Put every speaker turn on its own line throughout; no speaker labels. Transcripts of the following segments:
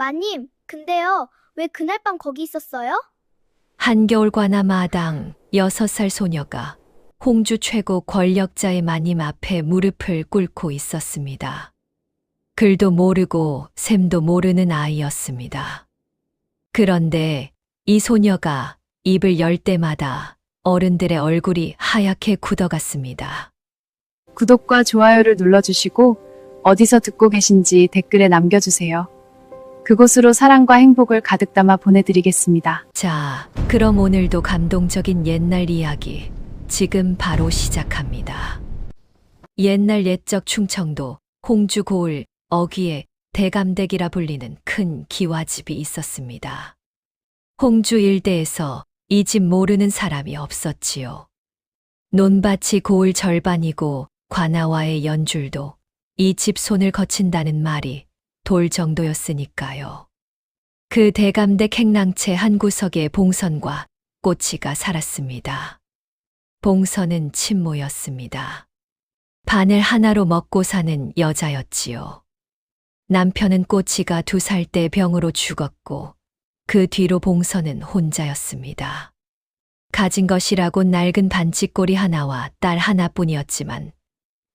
마님, 근데요, 왜 그날 밤 거기 있었어요?
한겨울 관아 마당 6살 소녀가 홍주 최고 권력자의 마님 앞에 무릎을 꿇고 있었습니다. 글도 모르고 셈도 모르는 아이였습니다. 그런데 이 소녀가 입을 열 때마다 어른들의 얼굴이 하얗게 굳어갔습니다.
구독과 좋아요를 눌러주시고 어디서 듣고 계신지 댓글에 남겨주세요. 그곳으로 사랑과 행복을 가득 담아 보내드리겠습니다.
자, 그럼 오늘도 감동적인 옛날 이야기 지금 바로 시작합니다. 옛날 옛적 충청도 홍주 고을 어귀에 대감댁이라 불리는 큰 기와집이 있었습니다. 홍주 일대에서 이 집 모르는 사람이 없었지요. 논밭이 고을 절반이고 관아와의 연줄도 이 집 손을 거친다는 말이 돌 정도였으니까요. 그 대감댁 행랑채 한 구석에 봉선과 꼬치가 살았습니다. 봉선은 친모였습니다. 바늘 하나로 먹고 사는 여자였지요. 남편은 꼬치가 2살 때 병으로 죽었고 그 뒤로 봉선은 혼자였습니다. 가진 것이라고 낡은 반찌꼬리 하나와 딸 하나뿐이었지만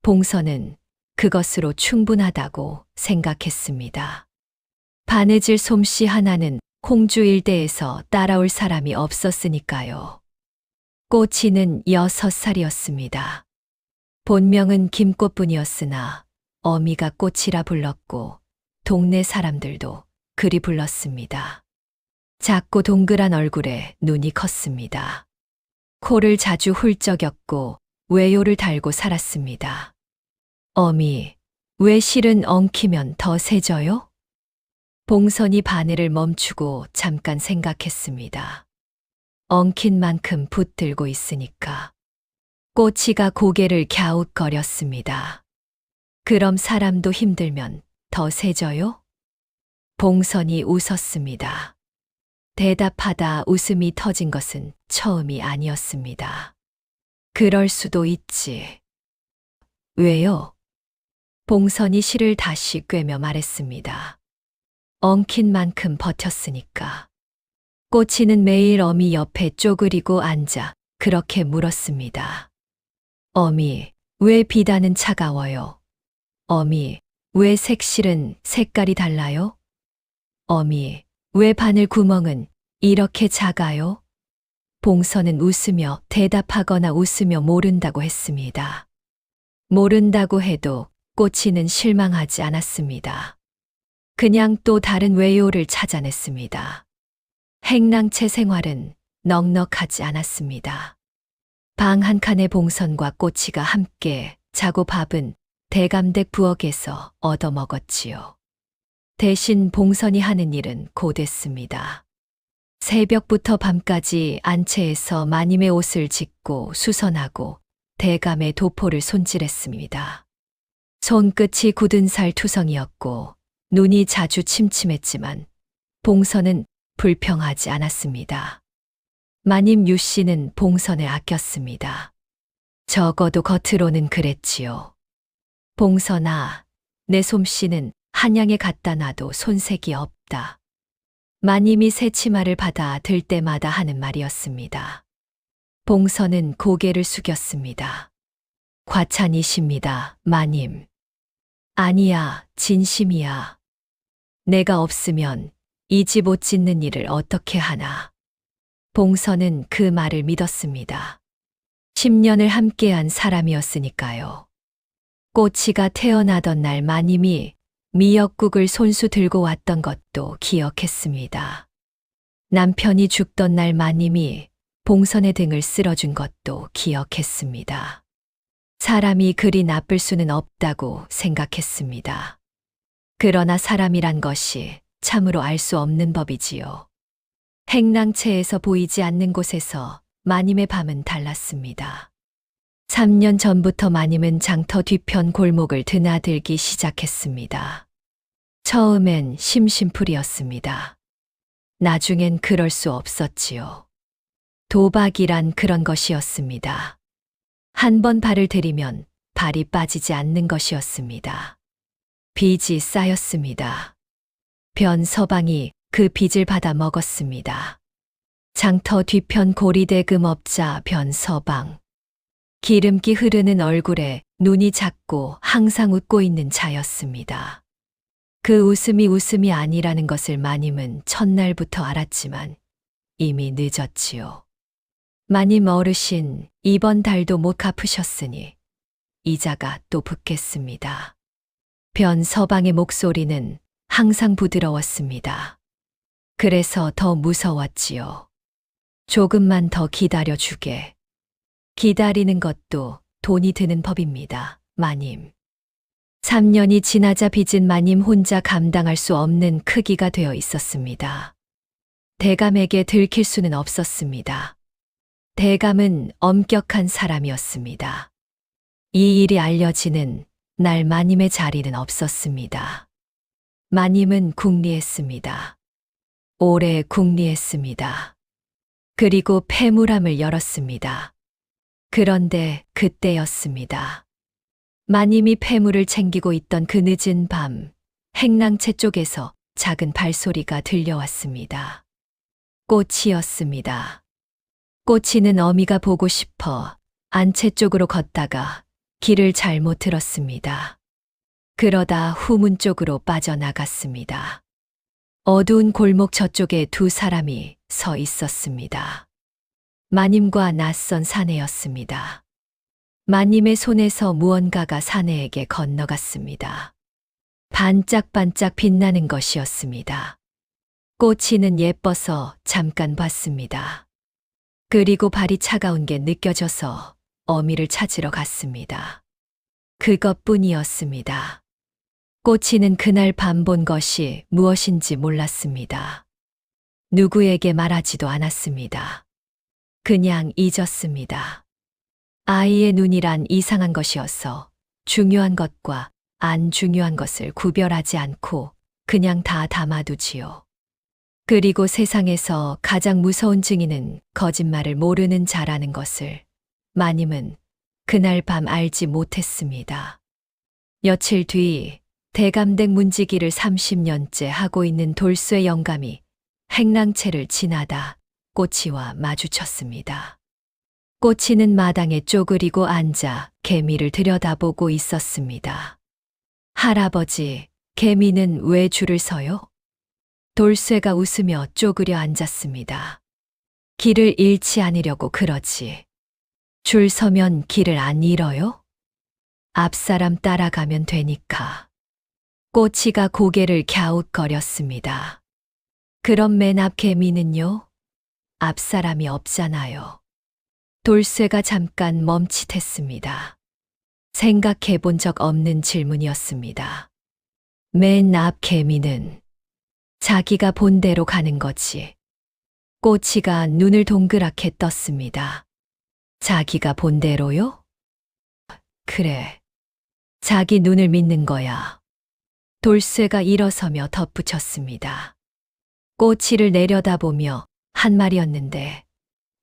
봉선은 그것으로 충분하다고 생각했습니다. 바느질 솜씨 하나는 홍주 일대에서 따라올 사람이 없었으니까요. 꼬치는 6살이었습니다. 본명은 김꽃뿐이었으나 어미가 꼬치라 불렀고 동네 사람들도 그리 불렀습니다. 작고 동그란 얼굴에 눈이 컸습니다. 코를 자주 훌쩍였고 외요를 달고 살았습니다. 어미, 왜 실은 엉키면 더 세져요? 봉선이 바늘을 멈추고 잠깐 생각했습니다. 엉킨 만큼 붙들고 있으니까. 꼬치가 고개를 갸웃거렸습니다. 그럼 사람도 힘들면 더 세져요? 봉선이 웃었습니다. 대답하다 웃음이 터진 것은 처음이 아니었습니다. 그럴 수도 있지. 왜요? 봉선이 실을 다시 꿰며 말했습니다. 엉킨 만큼 버텼으니까. 꼬치는 매일 어미 옆에 쪼그리고 앉아 그렇게 물었습니다. 어미, 왜 비단은 차가워요? 어미, 왜 색실은 색깔이 달라요? 어미, 왜 바늘 구멍은 이렇게 작아요? 봉선은 웃으며 대답하거나 웃으며 모른다고 했습니다. 모른다고 해도 꼬치는 실망하지 않았습니다. 그냥 또 다른 외요를 찾아냈습니다. 행랑채 생활은 넉넉하지 않았습니다. 방 한 칸에 봉선과 꼬치가 함께 자고 밥은 대감댁 부엌에서 얻어먹었지요. 대신 봉선이 하는 일은 고됐습니다. 새벽부터 밤까지 안채에서 마님의 옷을 짚고 수선하고 대감의 도포를 손질했습니다. 손끝이 굳은 살 투성이었고 눈이 자주 침침했지만 봉선은 불평하지 않았습니다. 마님 유씨는 봉선을 아꼈습니다. 적어도 겉으로는 그랬지요. 봉선아, 내 솜씨는 한양에 갖다 놔도 손색이 없다. 마님이 새 치마를 받아 들 때마다 하는 말이었습니다. 봉선은 고개를 숙였습니다. 과찬이십니다, 마님. 아니야, 진심이야. 내가 없으면 이 집 옷 짓는 일을 어떻게 하나. 봉선은 그 말을 믿었습니다. 10년을 함께한 사람이었으니까요. 꼬치가 태어나던 날 마님이 미역국을 손수 들고 왔던 것도 기억했습니다. 남편이 죽던 날 마님이 봉선의 등을 쓸어준 것도 기억했습니다. 사람이 그리 나쁠 수는 없다고 생각했습니다. 그러나 사람이란 것이 참으로 알 수 없는 법이지요. 행랑채에서 보이지 않는 곳에서 마님의 밤은 달랐습니다. 3년 전부터 마님은 장터 뒤편 골목을 드나들기 시작했습니다. 처음엔 심심풀이였습니다. 나중엔 그럴 수 없었지요. 도박이란 그런 것이었습니다. 한 번 발을 들이면 발이 빠지지 않는 것이었습니다. 빚이 쌓였습니다. 변서방이 그 빚을 받아 먹었습니다. 장터 뒤편 고리대금 업자 변서방. 기름기 흐르는 얼굴에 눈이 작고 항상 웃고 있는 자였습니다. 그 웃음이 웃음이 아니라는 것을 마님은 첫날부터 알았지만 이미 늦었지요. 마님 어르신, 이번 달도 못 갚으셨으니 이자가 또 붙겠습니다. 변서방의 목소리는 항상 부드러웠습니다. 그래서 더 무서웠지요. 조금만 더 기다려 주게. 기다리는 것도 돈이 드는 법입니다, 마님. 3년이 지나자 빚은 마님 혼자 감당할 수 없는 크기가 되어 있었습니다. 대감에게 들킬 수는 없었습니다. 대감은 엄격한 사람이었습니다. 이 일이 알려지는 날 마님의 자리는 없었습니다. 마님은 궁리했습니다. 오래 궁리했습니다. 그리고 폐물함을 열었습니다. 그런데 그때였습니다. 마님이 폐물을 챙기고 있던 그 늦은 밤, 행랑채 쪽에서 작은 발소리가 들려왔습니다. 꼬치였습니다. 꼬치는 어미가 보고 싶어 안채 쪽으로 걷다가 길을 잘못 들었습니다. 그러다 후문 쪽으로 빠져나갔습니다. 어두운 골목 저쪽에 두 사람이 서 있었습니다. 마님과 낯선 사내였습니다. 마님의 손에서 무언가가 사내에게 건너갔습니다. 반짝반짝 빛나는 것이었습니다. 꼬치는 예뻐서 잠깐 봤습니다. 그리고 발이 차가운 게 느껴져서 어미를 찾으러 갔습니다. 그것뿐이었습니다. 꼬치는 그날 밤 본 것이 무엇인지 몰랐습니다. 누구에게 말하지도 않았습니다. 그냥 잊었습니다. 아이의 눈이란 이상한 것이어서 중요한 것과 안 중요한 것을 구별하지 않고 그냥 다 담아두지요. 그리고 세상에서 가장 무서운 증인은 거짓말을 모르는 자라는 것을 마님은 그날 밤 알지 못했습니다. 며칠 뒤 대감댁 문지기를 30년째 하고 있는 돌쇠 영감이 행랑채를 지나다 꼬치와 마주쳤습니다. 꼬치는 마당에 쪼그리고 앉아 개미를 들여다보고 있었습니다. 할아버지, 개미는 왜 줄을 서요? 돌쇠가 웃으며 쪼그려 앉았습니다. 길을 잃지 않으려고 그러지. 줄 서면 길을 안 잃어요? 앞사람 따라가면 되니까. 꼬치가 고개를 갸웃거렸습니다. 그럼 맨 앞 개미는요? 앞사람이 없잖아요. 돌쇠가 잠깐 멈칫했습니다. 생각해 본 적 없는 질문이었습니다. 맨 앞 개미는 자기가 본 대로 가는 거지. 꼬치가 눈을 동그랗게 떴습니다. 자기가 본 대로요? 그래. 자기 눈을 믿는 거야. 돌쇠가 일어서며 덧붙였습니다. 꼬치를 내려다보며 한 말이었는데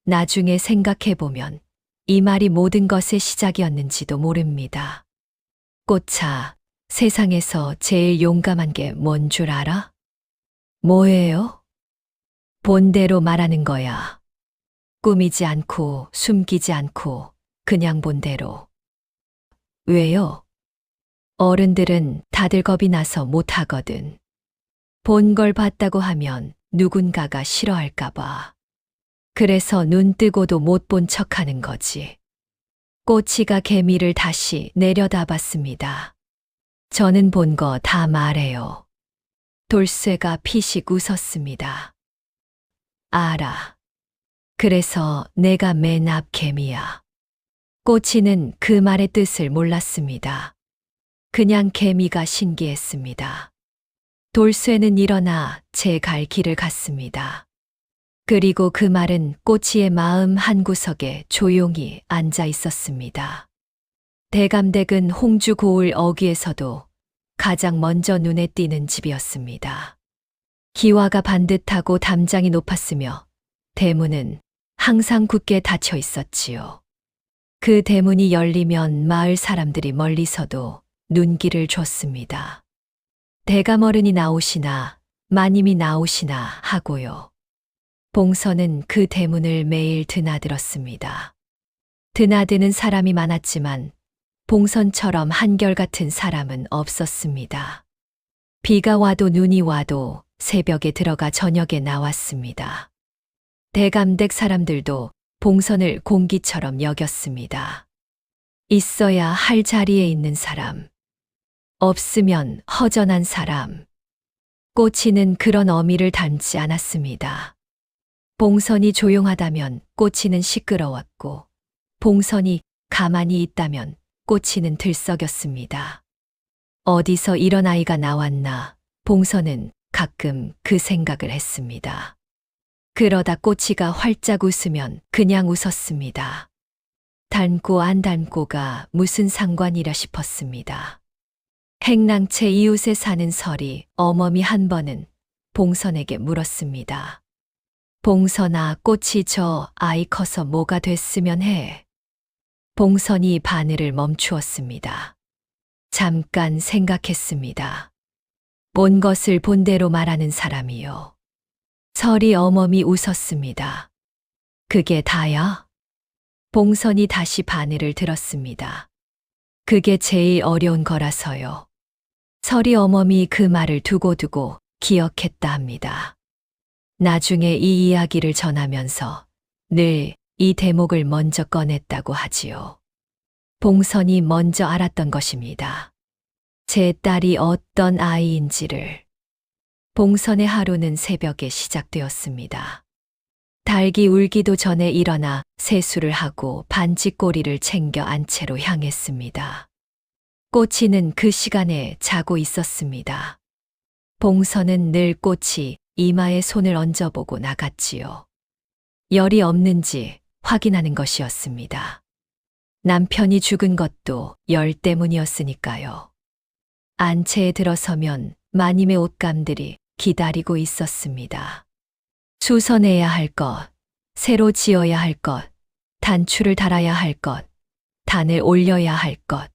나중에 생각해보면 이 말이 모든 것의 시작이었는지도 모릅니다. 꼬차, 세상에서 제일 용감한 게 뭔 줄 알아? 뭐예요? 본대로 말하는 거야. 꾸미지 않고 숨기지 않고 그냥 본대로. 왜요? 어른들은 다들 겁이 나서 못하거든. 본 걸 봤다고 하면 누군가가 싫어할까봐. 그래서 눈 뜨고도 못 본 척하는 거지. 꼬치가 개미를 다시 내려다봤습니다. 저는 본 거 다 말해요. 돌쇠가 피식 웃었습니다. 알아. 그래서 내가 맨 앞 개미야. 꼬치는 그 말의 뜻을 몰랐습니다. 그냥 개미가 신기했습니다. 돌쇠는 일어나 제 갈 길을 갔습니다. 그리고 그 말은 꼬치의 마음 한구석에 조용히 앉아 있었습니다. 대감댁은 홍주 고을 어귀에서도 가장 먼저 눈에 띄는 집이었습니다. 기와가 반듯하고 담장이 높았으며 대문은 항상 굳게 닫혀 있었지요. 그 대문이 열리면 마을 사람들이 멀리서도 눈길을 줬습니다. 대감어른이 나오시나 마님이 나오시나 하고요. 봉선은 그 대문을 매일 드나들었습니다. 드나드는 사람이 많았지만 봉선처럼 한결같은 사람은 없었습니다. 비가 와도 눈이 와도 새벽에 들어가 저녁에 나왔습니다. 대감댁 사람들도 봉선을 공기처럼 여겼습니다. 있어야 할 자리에 있는 사람, 없으면 허전한 사람. 꼬치는 그런 어미를 닮지 않았습니다. 봉선이 조용하다면 꼬치는 시끄러웠고, 봉선이 가만히 있다면 꼬치는 들썩였습니다. 어디서 이런 아이가 나왔나 봉선은 가끔 그 생각을 했습니다. 그러다 꼬치가 활짝 웃으면 그냥 웃었습니다. 닮고 안 닮고가 무슨 상관이라 싶었습니다. 행랑채 이웃에 사는 설이 어머니 한 번은 봉선에게 물었습니다. 봉선아, 꼬치 저 아이 커서 뭐가 됐으면 해. 봉선이 바늘을 멈추었습니다. 잠깐 생각했습니다. 본 것을 본대로 말하는 사람이요. 설이 어멈이 웃었습니다. 그게 다야? 봉선이 다시 바늘을 들었습니다. 그게 제일 어려운 거라서요. 설이 어멈이 그 말을 두고두고 기억했다 합니다. 나중에 이 이야기를 전하면서 늘 이 대목을 먼저 꺼냈다고 하지요. 봉선이 먼저 알았던 것입니다. 제 딸이 어떤 아이인지를. 봉선의 하루는 새벽에 시작되었습니다. 닭이 울기도 전에 일어나 세수를 하고 반지꼬리를 챙겨 안채로 향했습니다. 꼬치는 그 시간에 자고 있었습니다. 봉선은 늘 꼬치 이마에 손을 얹어보고 나갔지요. 열이 없는지 확인하는 것이었습니다. 남편이 죽은 것도 열 때문이었으니까요. 안채에 들어서면 마님의 옷감들이 기다리고 있었습니다. 수선해야 할 것, 새로 지어야 할 것, 단추를 달아야 할 것, 단을 올려야 할 것.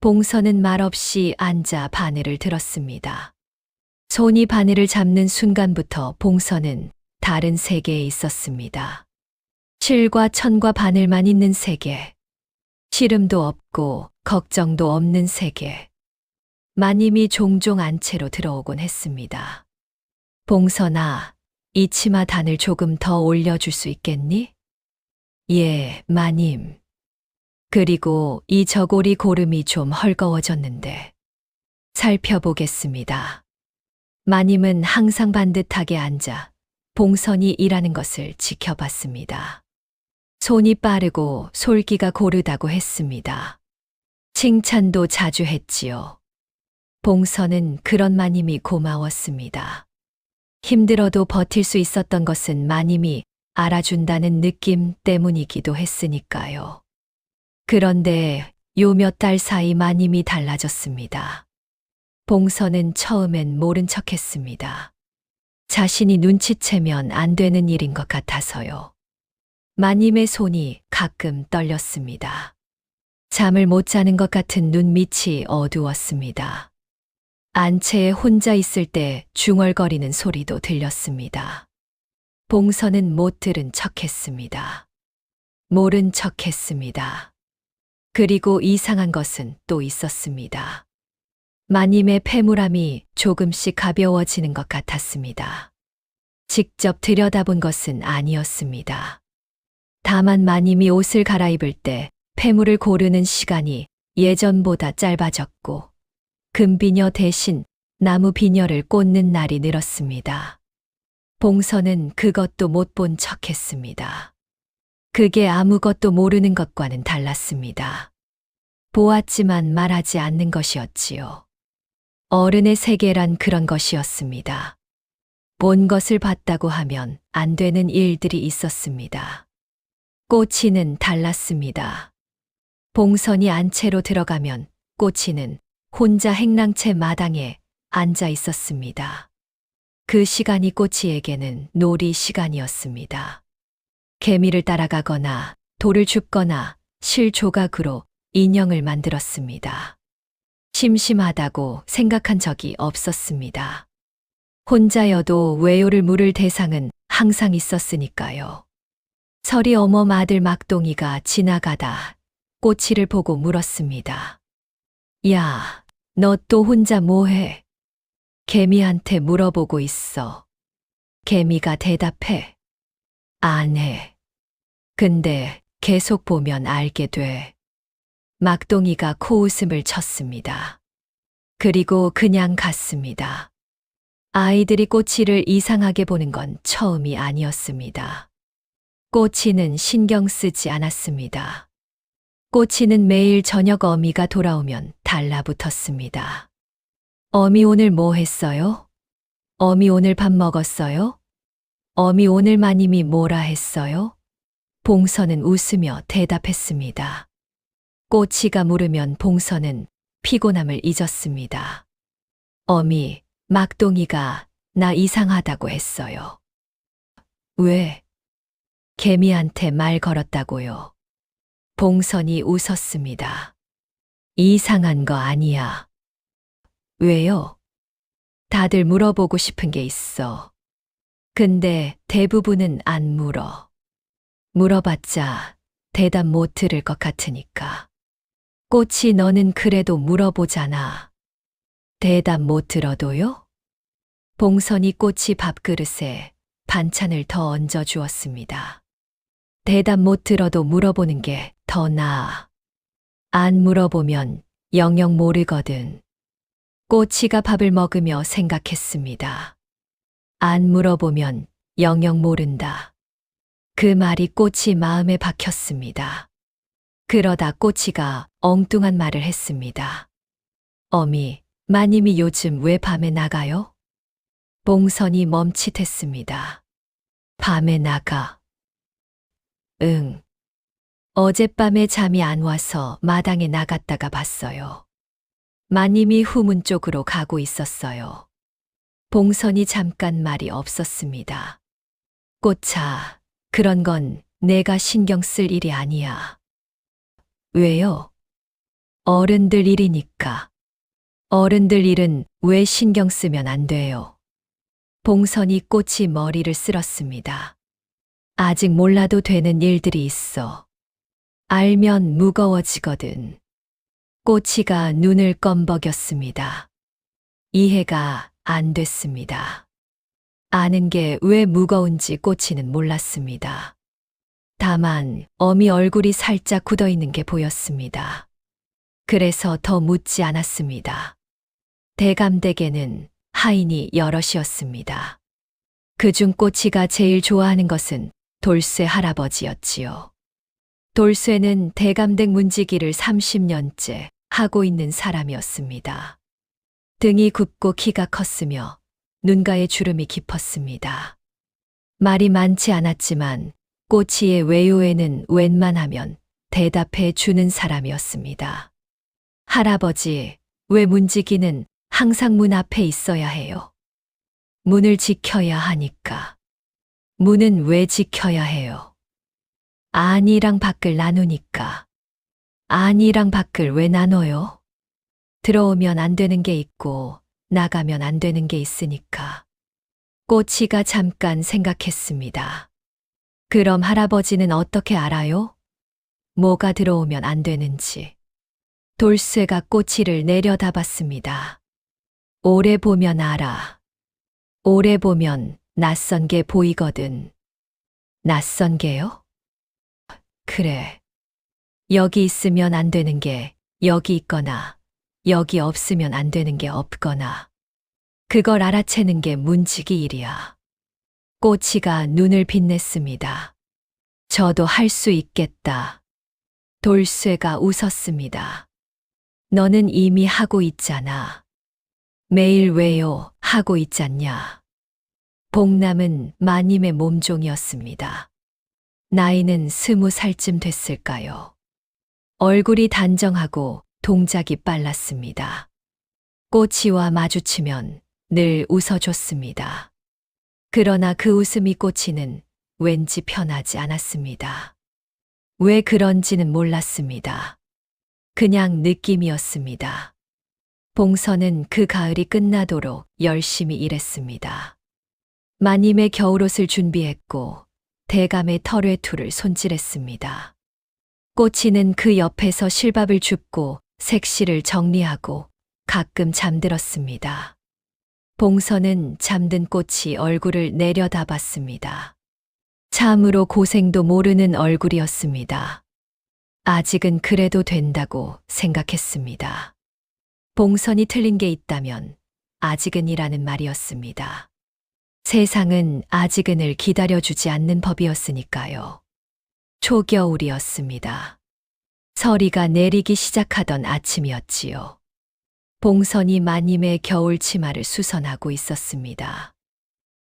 봉선은 말없이 앉아 바늘을 들었습니다. 손이 바늘을 잡는 순간부터 봉선은 다른 세계에 있었습니다. 실과 천과 바늘만 있는 세계. 시름도 없고 걱정도 없는 세계. 마님이 종종 안채로 들어오곤 했습니다. 봉선아, 이 치마 단을 조금 더 올려줄 수 있겠니? 예, 마님. 그리고 이 저고리 고름이 좀 헐거워졌는데. 살펴보겠습니다. 마님은 항상 반듯하게 앉아 봉선이 일하는 것을 지켜봤습니다. 손이 빠르고 솔기가 고르다고 했습니다. 칭찬도 자주 했지요. 봉선은 그런 마님이 고마웠습니다. 힘들어도 버틸 수 있었던 것은 마님이 알아준다는 느낌 때문이기도 했으니까요. 그런데 요 몇 달 사이 마님이 달라졌습니다. 봉선은 처음엔 모른 척 했습니다. 자신이 눈치채면 안 되는 일인 것 같아서요. 마님의 손이 가끔 떨렸습니다. 잠을 못 자는 것 같은 눈밑이 어두웠습니다. 안채에 혼자 있을 때 중얼거리는 소리도 들렸습니다. 봉선은 못 들은 척했습니다. 모른 척했습니다. 그리고 이상한 것은 또 있었습니다. 마님의 패물함이 조금씩 가벼워지는 것 같았습니다. 직접 들여다본 것은 아니었습니다. 다만 마님이 옷을 갈아입을 때 패물을 고르는 시간이 예전보다 짧아졌고 금비녀 대신 나무 비녀를 꽂는 날이 늘었습니다. 봉선은 그것도 못 본 척했습니다. 그게 아무것도 모르는 것과는 달랐습니다. 보았지만 말하지 않는 것이었지요. 어른의 세계란 그런 것이었습니다. 본 것을 봤다고 하면 안 되는 일들이 있었습니다. 꼬치는 달랐습니다. 봉선이 안채로 들어가면 꼬치는 혼자 행랑채 마당에 앉아 있었습니다. 그 시간이 꼬치에게는 놀이 시간이었습니다. 개미를 따라가거나 돌을 줍거나 실 조각으로 인형을 만들었습니다. 심심하다고 생각한 적이 없었습니다. 혼자여도 외요를 물을 대상은 항상 있었으니까요. 설이 어멈 아들 막동이가 지나가다 꼬치를 보고 물었습니다. 야, 너 또 혼자 뭐해? 개미한테 물어보고 있어. 개미가 대답해. 안 해. 근데 계속 보면 알게 돼. 막동이가 코웃음을 쳤습니다. 그리고 그냥 갔습니다. 아이들이 꼬치를 이상하게 보는 건 처음이 아니었습니다. 꼬치는 신경 쓰지 않았습니다. 꼬치는 매일 저녁 어미가 돌아오면 달라붙었습니다. 어미 오늘 뭐 했어요? 어미 오늘 밥 먹었어요? 어미 오늘 마님이 뭐라 했어요? 봉선은 웃으며 대답했습니다. 꼬치가 물으면 봉선은 피곤함을 잊었습니다. 어미, 막동이가 나 이상하다고 했어요. 왜? 개미한테 말 걸었다고요. 봉선이 웃었습니다. 이상한 거 아니야. 왜요? 다들 물어보고 싶은 게 있어. 근데 대부분은 안 물어. 물어봤자 대답 못 들을 것 같으니까. 꼬치 너는 그래도 물어보잖아. 대답 못 들어도요? 봉선이 꼬치 밥그릇에 반찬을 더 얹어 주었습니다. 대답 못 들어도 물어보는 게 더 나아. 안 물어보면 영영 모르거든. 꼬치가 밥을 먹으며 생각했습니다. 안 물어보면 영영 모른다. 그 말이 꼬치 마음에 박혔습니다. 그러다 꼬치가 엉뚱한 말을 했습니다. 어미, 마님이 요즘 왜 밤에 나가요? 봉선이 멈칫했습니다. 밤에 나가. 응. 어젯밤에 잠이 안 와서 마당에 나갔다가 봤어요. 마님이 후문 쪽으로 가고 있었어요. 봉선이 잠깐 말이 없었습니다. 꼬차, 그런 건 내가 신경 쓸 일이 아니야. 왜요? 어른들 일이니까. 어른들 일은 왜 신경 쓰면 안 돼요? 봉선이 꼬치 머리를 쓸었습니다. 아직 몰라도 되는 일들이 있어. 알면 무거워지거든. 꼬치가 눈을 껌벅였습니다. 이해가 안 됐습니다. 아는 게 왜 무거운지 꼬치는 몰랐습니다. 다만 어미 얼굴이 살짝 굳어 있는 게 보였습니다. 그래서 더 묻지 않았습니다. 대감댁에는 하인이 여럿이었습니다. 그중 꼬치가 제일 좋아하는 것은 돌쇠 할아버지였지요. 돌쇠는 대감댁 문지기를 30년째 하고 있는 사람이었습니다. 등이 굽고 키가 컸으며 눈가에 주름이 깊었습니다. 말이 많지 않았지만 꼬치의 외요에는 웬만하면 대답해 주는 사람이었습니다. 할아버지, 왜 문지기는 항상 문 앞에 있어야 해요? 문을 지켜야 하니까. 문은 왜 지켜야 해요? 안이랑 밖을 나누니까. 안이랑 밖을 왜 나눠요? 들어오면 안 되는 게 있고 나가면 안 되는 게 있으니까. 꼬치가 잠깐 생각했습니다. 그럼 할아버지는 어떻게 알아요? 뭐가 들어오면 안 되는지. 돌쇠가 꼬치를 내려다봤습니다. 오래 보면 알아. 오래 보면 낯선 게 보이거든. 낯선 게요? 그래. 여기 있으면 안 되는 게 여기 있거나 여기 없으면 안 되는 게 없거나 그걸 알아채는 게 문지기 일이야. 꼬치가 눈을 빛냈습니다. 저도 할 수 있겠다. 돌쇠가 웃었습니다. 너는 이미 하고 있잖아. 매일 왜요 하고 있잖냐. 봉남은 마님의 몸종이었습니다. 나이는 20살쯤 됐을까요? 얼굴이 단정하고 동작이 빨랐습니다. 꼬치와 마주치면 늘 웃어줬습니다. 그러나 그 웃음이 꼬치는 왠지 편하지 않았습니다. 왜 그런지는 몰랐습니다. 그냥 느낌이었습니다. 봉선은 그 가을이 끝나도록 열심히 일했습니다. 마님의 겨울옷을 준비했고 대감의 털외투를 손질했습니다. 꼬치는 그 옆에서 실밥을 줍고 색시를 정리하고 가끔 잠들었습니다. 봉선은 잠든 꼬치 얼굴을 내려다봤습니다. 참으로 고생도 모르는 얼굴이었습니다. 아직은 그래도 된다고 생각했습니다. 봉선이 틀린 게 있다면 아직은이라는 말이었습니다. 세상은 아직은을 기다려주지 않는 법이었으니까요. 초겨울이었습니다. 서리가 내리기 시작하던 아침이었지요. 봉선이 마님의 겨울 치마를 수선하고 있었습니다.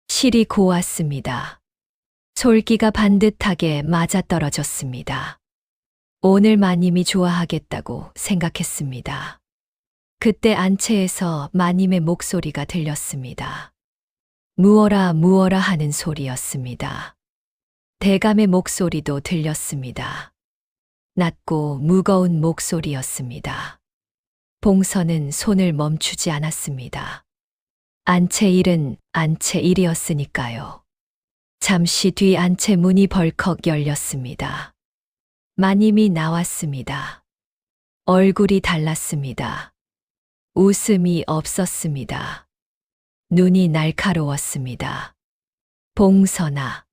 실이 고왔습니다. 솔기가 반듯하게 맞아떨어졌습니다. 오늘 마님이 좋아하겠다고 생각했습니다. 그때 안채에서 마님의 목소리가 들렸습니다. 무어라 무어라 하는 소리였습니다. 대감의 목소리도 들렸습니다. 낮고 무거운 목소리였습니다. 봉선은 손을 멈추지 않았습니다. 안채 일은 안채 일이었으니까요. 잠시 뒤 안채 문이 벌컥 열렸습니다. 마님이 나왔습니다. 얼굴이 달랐습니다. 웃음이 없었습니다. 눈이 날카로웠습니다. 봉선아.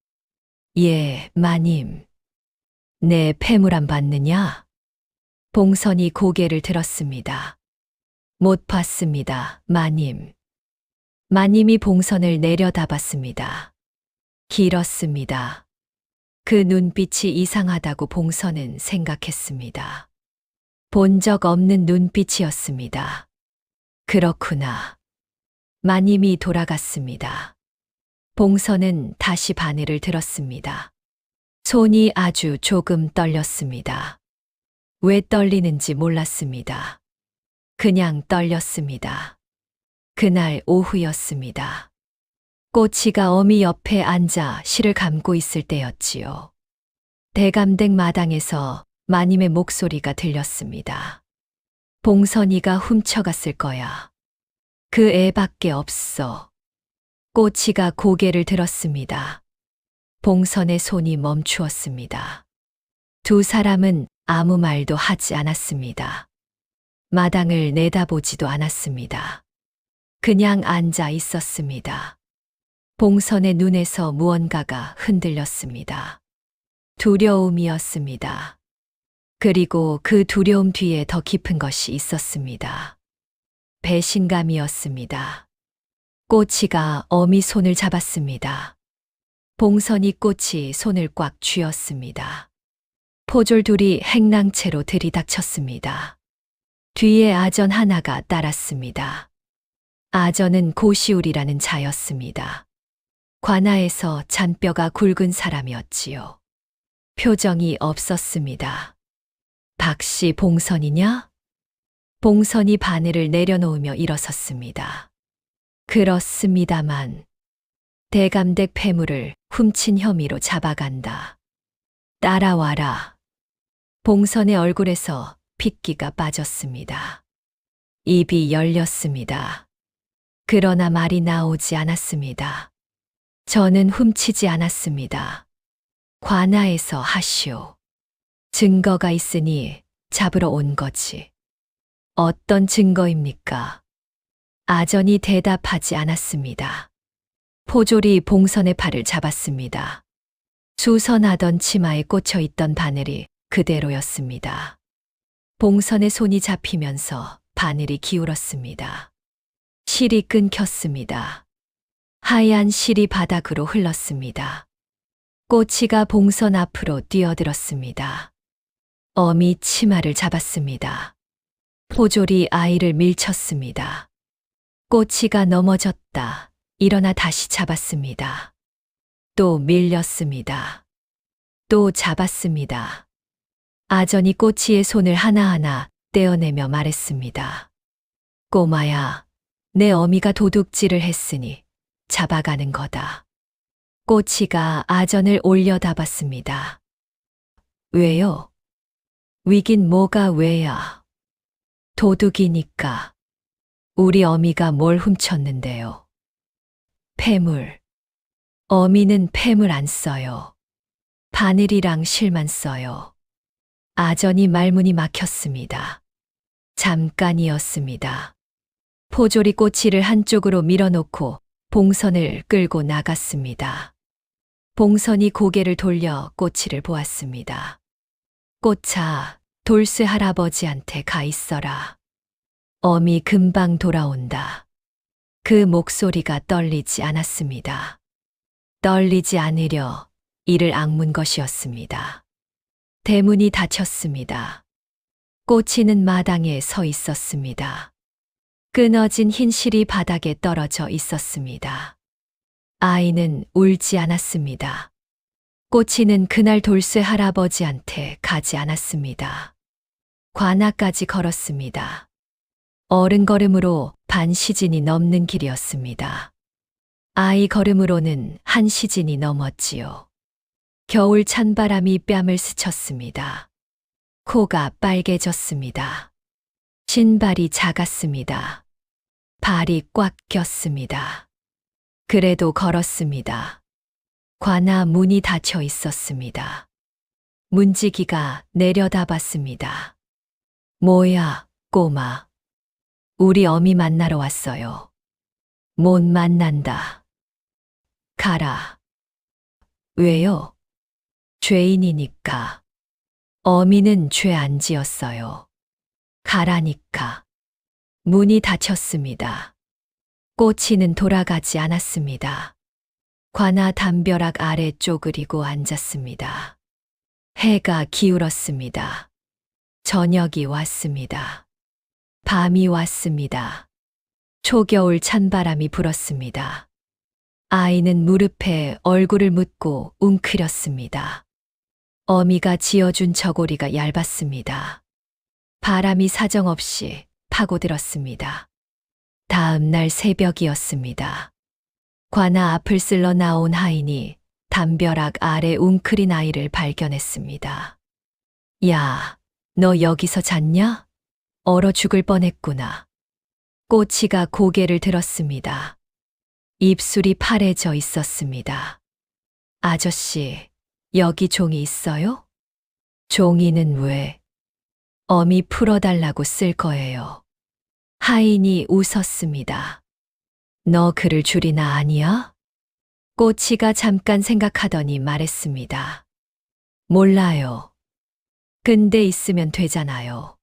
예, 마님. 내 폐물안 받느냐? 봉선이 고개를 들었습니다. 못 봤습니다, 마님. 마님이 봉선을 내려다봤습니다. 길었습니다. 그 눈빛이 이상하다고 봉선은 생각했습니다. 본 적 없는 눈빛이었습니다. 그렇구나. 마님이 돌아갔습니다. 봉선은 다시 바늘을 들었습니다. 손이 아주 조금 떨렸습니다. 왜 떨리는지 몰랐습니다. 그냥 떨렸습니다. 그날 오후였습니다. 꼬치가 어미 옆에 앉아 실을 감고 있을 때였지요. 대감댁 마당에서 마님의 목소리가 들렸습니다. 봉선이가 훔쳐갔을 거야. 그 애밖에 없어. 꼬치가 고개를 들었습니다. 봉선의 손이 멈추었습니다. 두 사람은 아무 말도 하지 않았습니다. 마당을 내다보지도 않았습니다. 그냥 앉아 있었습니다. 봉선의 눈에서 무언가가 흔들렸습니다. 두려움이었습니다. 그리고 그 두려움 뒤에 더 깊은 것이 있었습니다. 배신감이었습니다. 꼬치가 어미 손을 잡았습니다. 봉선이 꼬치 손을 꽉 쥐었습니다. 포졸 둘이 행랑채로 들이닥쳤습니다. 뒤에 아전 하나가 따랐습니다. 아전은 고시울이라는 자였습니다. 관아에서 잔뼈가 굵은 사람이었지요. 표정이 없었습니다. 박씨 봉선이냐? 봉선이 바늘을 내려놓으며 일어섰습니다. 그렇습니다만 대감댁 폐물을 훔친 혐의로 잡아간다. 따라와라. 봉선의 얼굴에서 핏기가 빠졌습니다. 입이 열렸습니다. 그러나 말이 나오지 않았습니다. 저는 훔치지 않았습니다. 관아에서 하시오. 증거가 있으니 잡으러 온 거지. 어떤 증거입니까? 아전이 대답하지 않았습니다. 포졸이 봉선의 팔을 잡았습니다. 수선하던 치마에 꽂혀 있던 바늘이 그대로였습니다. 봉선의 손이 잡히면서 바늘이 기울었습니다. 실이 끊겼습니다. 하얀 실이 바닥으로 흘렀습니다. 꼬치가 봉선 앞으로 뛰어들었습니다. 어미 치마를 잡았습니다. 포졸이 아이를 밀쳤습니다. 꼬치가 넘어졌다. 일어나 다시 잡았습니다. 또 밀렸습니다. 또 잡았습니다. 아전이 꼬치의 손을 하나하나 떼어내며 말했습니다. 꼬마야, 내 어미가 도둑질을 했으니 잡아가는 거다. 꼬치가 아전을 올려다봤습니다. 왜요? 위긴 뭐가 왜야? 도둑이니까. 우리 어미가 뭘 훔쳤는데요? 폐물. 어미는 폐물 안 써요. 바늘이랑 실만 써요. 아전이 말문이 막혔습니다. 잠깐이었습니다. 포조리 꼬치를 한쪽으로 밀어놓고 봉선을 끌고 나갔습니다. 봉선이 고개를 돌려 꼬치를 보았습니다. 꼬차, 돌쇠 할아버지한테 가 있어라. 어미 금방 돌아온다. 그 목소리가 떨리지 않았습니다. 떨리지 않으려 이를 악문 것이었습니다. 대문이 닫혔습니다. 꼬치는 마당에 서 있었습니다. 끊어진 흰 실이 바닥에 떨어져 있었습니다. 아이는 울지 않았습니다. 꼬치는 그날 돌쇠 할아버지한테 가지 않았습니다. 관아까지 걸었습니다. 어른 걸음으로 반 시진이 넘는 길이었습니다. 아이 걸음으로는 한 시진이 넘었지요. 겨울 찬바람이 뺨을 스쳤습니다. 코가 빨개졌습니다. 신발이 작았습니다. 발이 꽉 꼈습니다. 그래도 걸었습니다. 관아 문이 닫혀 있었습니다. 문지기가 내려다봤습니다. 뭐야, 꼬마. 우리 어미 만나러 왔어요. 못 만난다. 가라. 왜요? 죄인이니까. 어미는 죄 안 지었어요. 가라니까. 문이 닫혔습니다. 꼬치는 돌아가지 않았습니다. 관아 담벼락 아래 쪼그리고 앉았습니다. 해가 기울었습니다. 저녁이 왔습니다. 밤이 왔습니다. 초겨울 찬바람이 불었습니다. 아이는 무릎에 얼굴을 묻고 웅크렸습니다. 어미가 지어준 저고리가 얇았습니다. 바람이 사정없이 파고들었습니다. 다음 날 새벽이었습니다. 관아 앞을 쓸러 나온 하인이 담벼락 아래 웅크린 아이를 발견했습니다. 야, 너 여기서 잤냐? 얼어 죽을 뻔했구나. 꼬치가 고개를 들었습니다. 입술이 파래져 있었습니다. 아저씨, 여기 종이 있어요? 종이는 왜? 어미 풀어달라고 쓸 거예요. 하인이 웃었습니다. 너 그를 줄이나 아니야? 꼬치가 잠깐 생각하더니 말했습니다. 몰라요. 근데 있으면 되잖아요.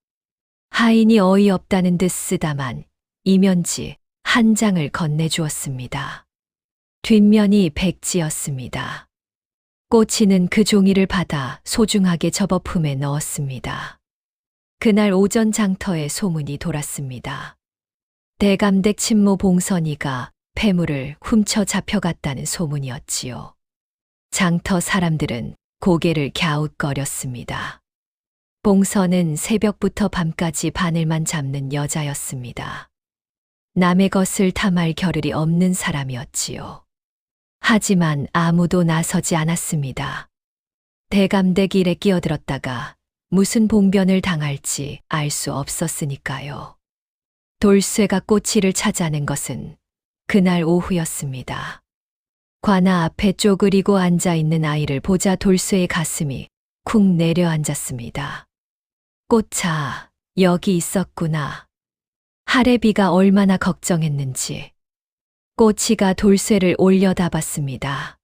하인이 어이없다는 듯 쓰다만 이면지 한 장을 건네주었습니다. 뒷면이 백지였습니다. 꼬치는 그 종이를 받아 소중하게 접어 품에 넣었습니다. 그날 오전 장터에 소문이 돌았습니다. 대감댁 친모 봉선이가 폐물을 훔쳐 잡혀갔다는 소문이었지요. 장터 사람들은 고개를 갸웃거렸습니다. 봉선은 새벽부터 밤까지 바늘만 잡는 여자였습니다. 남의 것을 탐할 겨를이 없는 사람이었지요. 하지만 아무도 나서지 않았습니다. 대감댁 일에 끼어들었다가 무슨 봉변을 당할지 알 수 없었으니까요. 돌쇠가 꼬치를 찾아낸 것은 그날 오후였습니다. 관아 앞에 쪼그리고 앉아있는 아이를 보자 돌쇠의 가슴이 쿵 내려앉았습니다. 꼬차, 여기 있었구나. 할애비가 얼마나 걱정했는지. 꼬치가 돌쇠를 올려다봤습니다.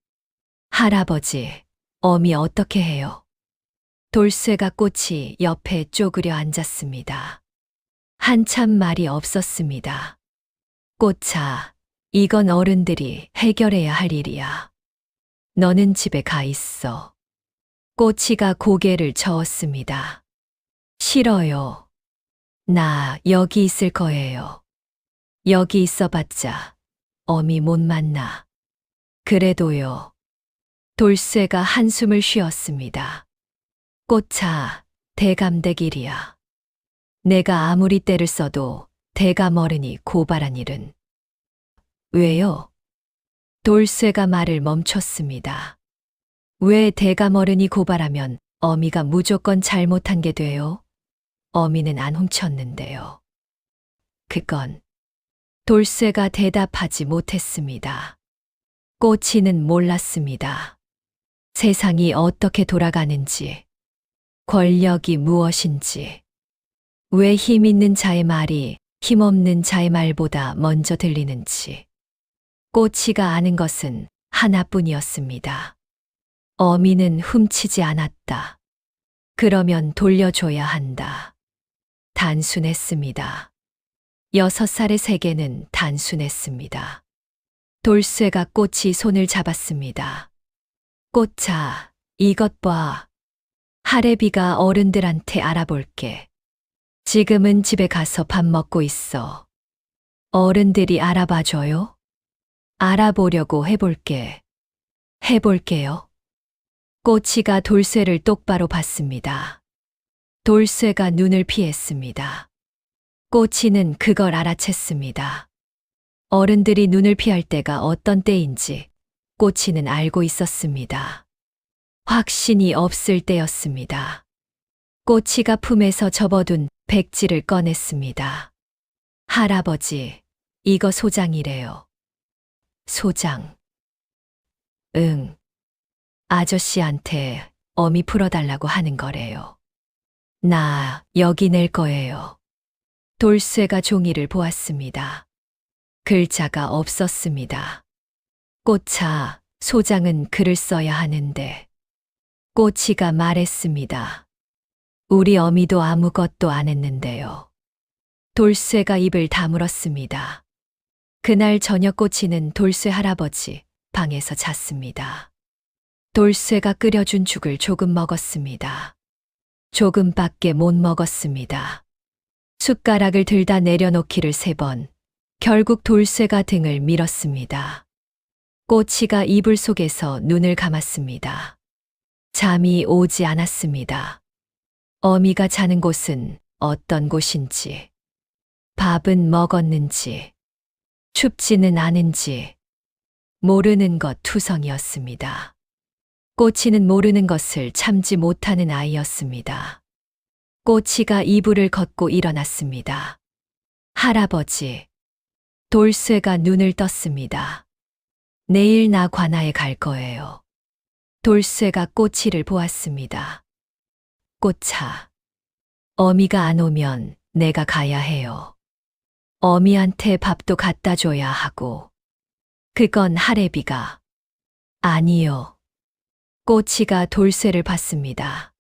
할아버지, 어미 어떻게 해요? 돌쇠가 꼬치 옆에 쪼그려 앉았습니다. 한참 말이 없었습니다. 꼬차, 이건 어른들이 해결해야 할 일이야. 너는 집에 가 있어. 꼬치가 고개를 저었습니다. 싫어요. 나 여기 있을 거예요. 여기 있어봤자 어미 못 만나. 그래도요. 돌쇠가 한숨을 쉬었습니다. 꼬차, 대감댁 일이야. 내가 아무리 때를 써도 대감 어른이 고발한 일은. 왜요? 돌쇠가 말을 멈췄습니다. 왜 대감 어른이 고발하면 어미가 무조건 잘못한 게 돼요? 어미는 안 훔쳤는데요. 그건 돌쇠가 대답하지 못했습니다. 꼬치는 몰랐습니다. 세상이 어떻게 돌아가는지, 권력이 무엇인지, 왜 힘 있는 자의 말이 힘없는 자의 말보다 먼저 들리는지. 꼬치가 아는 것은 하나뿐이었습니다. 어미는 훔치지 않았다. 그러면 돌려줘야 한다. 단순했습니다. 6살의 세계는 단순했습니다. 돌쇠가 꼬치 손을 잡았습니다. 꼬차, 이것 봐. 하레비가 어른들한테 알아볼게. 지금은 집에 가서 밥 먹고 있어. 어른들이 알아봐줘요? 알아보려고 해볼게. 해볼게요. 꼬치가 돌쇠를 똑바로 봤습니다. 돌쇠가 눈을 피했습니다. 꼬치는 그걸 알아챘습니다. 어른들이 눈을 피할 때가 어떤 때인지 꼬치는 알고 있었습니다. 확신이 없을 때였습니다. 꼬치가 품에서 접어둔 백지를 꺼냈습니다. 할아버지, 이거 소장이래요. 소장. 응. 아저씨한테 어미 풀어달라고 하는 거래요. 나 여기 낼 거예요. 돌쇠가 종이를 보았습니다. 글자가 없었습니다. 꼬차, 소장은 글을 써야 하는데. 꼬치가 말했습니다. 우리 어미도 아무것도 안 했는데요. 돌쇠가 입을 다물었습니다. 그날 저녁 꼬치는 돌쇠 할아버지 방에서 잤습니다. 돌쇠가 끓여준 죽을 조금 먹었습니다. 조금밖에 못 먹었습니다. 숟가락을 들다 내려놓기를 3번. 결국 돌쇠가 등을 밀었습니다. 꼬치가 이불 속에서 눈을 감았습니다. 잠이 오지 않았습니다. 어미가 자는 곳은 어떤 곳인지, 밥은 먹었는지, 춥지는 않은지, 모르는 것 투성이었습니다. 꼬치는 모르는 것을 참지 못하는 아이였습니다. 꼬치가 이불을 걷고 일어났습니다. 할아버지. 돌쇠가 눈을 떴습니다. 내일 나 관아에 갈 거예요. 돌쇠가 꼬치를 보았습니다. 꼬차. 어미가 안 오면 내가 가야 해요. 어미한테 밥도 갖다 줘야 하고. 그건 하레비가. 아니요. 꼬치가 돌쇠를 봤습니다.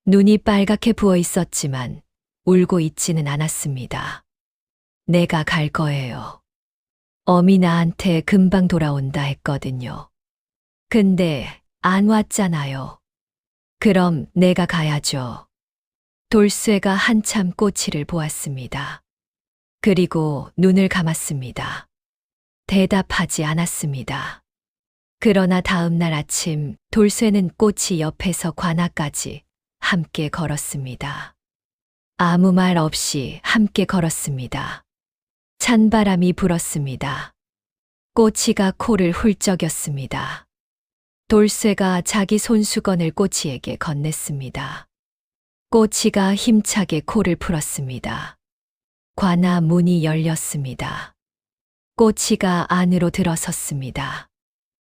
눈이 빨갛게 부어 있었지만 울고 있지는 않았습니다. 내가 갈 거예요. 어미 나한테 금방 돌아온다 했거든요. 근데 안 왔잖아요. 그럼 내가 가야죠. 돌쇠가 한참 꼬치를 보았습니다. 그리고 눈을 감았습니다. 대답하지 않았습니다. 그러나 다음 날 아침 돌쇠는 꼬치 옆에서 관아까지 함께 걸었습니다. 아무 말 없이 함께 걸었습니다. 찬바람이 불었습니다. 꼬치가 코를 훌쩍였습니다. 돌쇠가 자기 손수건을 꼬치에게 건넸습니다. 꼬치가 힘차게 코를 풀었습니다. 관아 문이 열렸습니다. 꼬치가 안으로 들어섰습니다.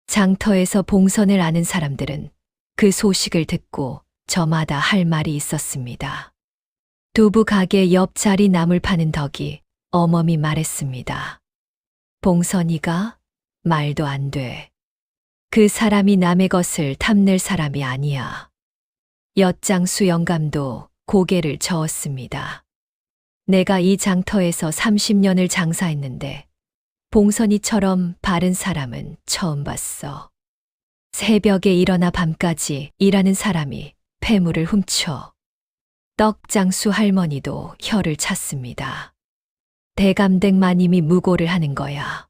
장터에서 봉선을 아는 사람들은 그 소식을 듣고 저마다 할 말이 있었습니다. 두부 가게 옆자리 나물 파는 덕이 어멈이 말했습니다. 봉선이가? 말도 안 돼. 그 사람이 남의 것을 탐낼 사람이 아니야. 엿장수 영감도 고개를 저었습니다. 내가 이 장터에서 30년을 장사했는데 봉선이처럼 바른 사람은 처음 봤어. 새벽에 일어나 밤까지 일하는 사람이 폐물을 훔쳐. 떡장수 할머니도 혀를 찼습니다. 대감댁 마님이 무고를 하는 거야.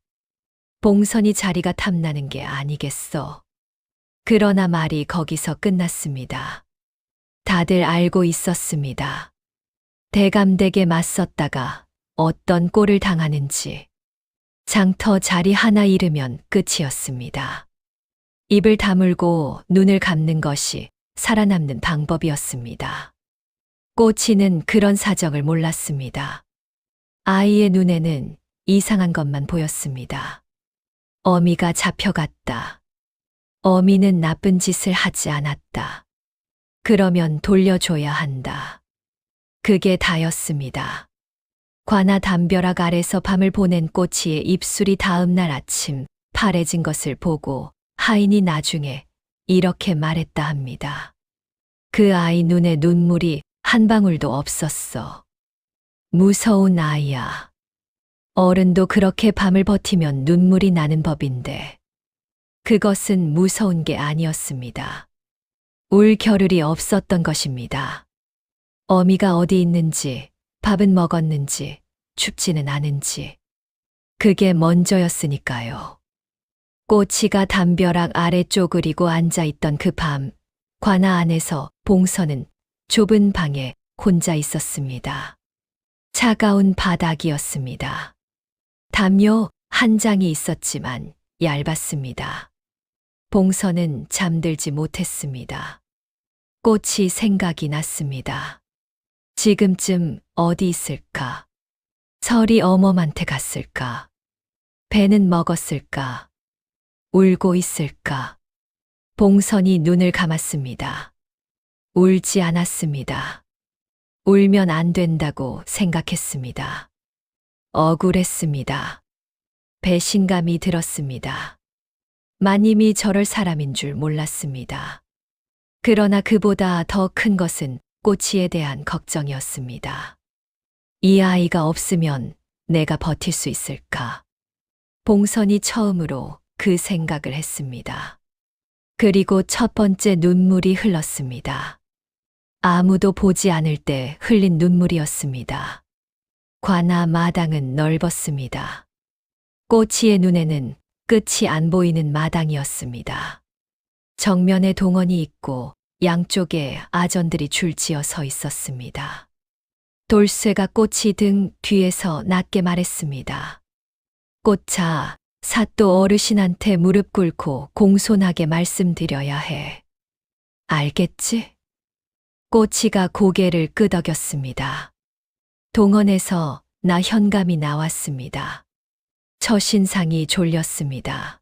봉선이 자리가 탐나는 게 아니겠어. 그러나 말이 거기서 끝났습니다. 다들 알고 있었습니다. 대감댁에 맞섰다가 어떤 꼴을 당하는지. 장터 자리 하나 잃으면 끝이었습니다. 입을 다물고 눈을 감는 것이 살아남는 방법이었습니다. 꼬치는 그런 사정을 몰랐습니다. 아이의 눈에는 이상한 것만 보였습니다. 어미가 잡혀갔다. 어미는 나쁜 짓을 하지 않았다. 그러면 돌려줘야 한다. 그게 다였습니다. 관아 담벼락 아래서 밤을 보낸 꼬치의 입술이 다음 날 아침 파래진 것을 보고 하인이 나중에 이렇게 말했다 합니다. 그 아이 눈에 눈물이 한 방울도 없었어. 무서운 아이야. 어른도 그렇게 밤을 버티면 눈물이 나는 법인데. 그것은 무서운 게 아니었습니다. 울 겨를이 없었던 것입니다. 어미가 어디 있는지, 밥은 먹었는지, 춥지는 않은지. 그게 먼저였으니까요. 꼬치가 담벼락 아래 쪼그리고 앉아있던 그 밤, 관아 안에서 봉선은 좁은 방에 혼자 있었습니다. 차가운 바닥이었습니다. 담요 한 장이 있었지만 얇았습니다. 봉선은 잠들지 못했습니다. 꽃이 생각이 났습니다. 지금쯤 어디 있을까? 설이 어머한테 갔을까? 배는 먹었을까? 울고 있을까? 봉선이 눈을 감았습니다. 울지 않았습니다. 울면 안 된다고 생각했습니다. 억울했습니다. 배신감이 들었습니다. 마님이 저럴 사람인 줄 몰랐습니다. 그러나 그보다 더 큰 것은 꼬치에 대한 걱정이었습니다. 이 아이가 없으면 내가 버틸 수 있을까? 봉선이 처음으로 그 생각을 했습니다. 그리고 첫 번째 눈물이 흘렀습니다. 아무도 보지 않을 때 흘린 눈물이었습니다. 관아 마당은 넓었습니다. 꼬치의 눈에는 끝이 안 보이는 마당이었습니다. 정면에 동원이 있고 양쪽에 아전들이 줄지어 서 있었습니다. 돌쇠가 꼬치 등 뒤에서 낮게 말했습니다. 꼬차, 사또 어르신한테 무릎 꿇고 공손하게 말씀드려야 해. 알겠지? 꼬치가 고개를 끄덕였습니다. 동원에서 나 현감이 나왔습니다. 처신상이 졸렸습니다.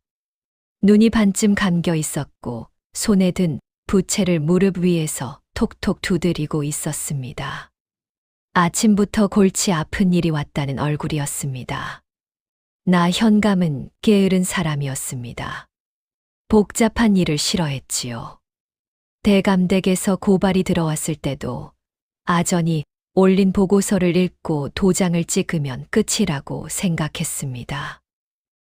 눈이 반쯤 감겨 있었고 손에 든 부채를 무릎 위에서 톡톡 두드리고 있었습니다. 아침부터 골치 아픈 일이 왔다는 얼굴이었습니다. 나 현감은 게으른 사람이었습니다. 복잡한 일을 싫어했지요. 대감댁에서 고발이 들어왔을 때도 아전이 올린 보고서를 읽고 도장을 찍으면 끝이라고 생각했습니다.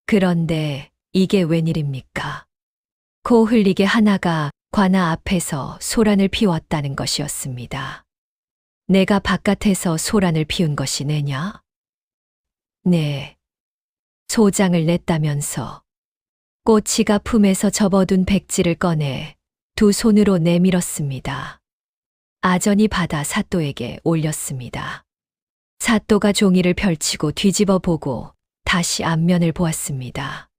그런데 이게 웬일입니까? 코 흘리게 하나가 관아 앞에서 소란을 피웠다는 것이었습니다. 내가 바깥에서 소란을 피운 것이 내냐? 네. 소장을 냈다면서. 꼬치가 품에서 접어둔 백지를 꺼내 두 손으로 내밀었습니다. 아전이 받아 사또에게 올렸습니다. 사또가 종이를 펼치고 뒤집어 보고 다시 앞면을 보았습니다.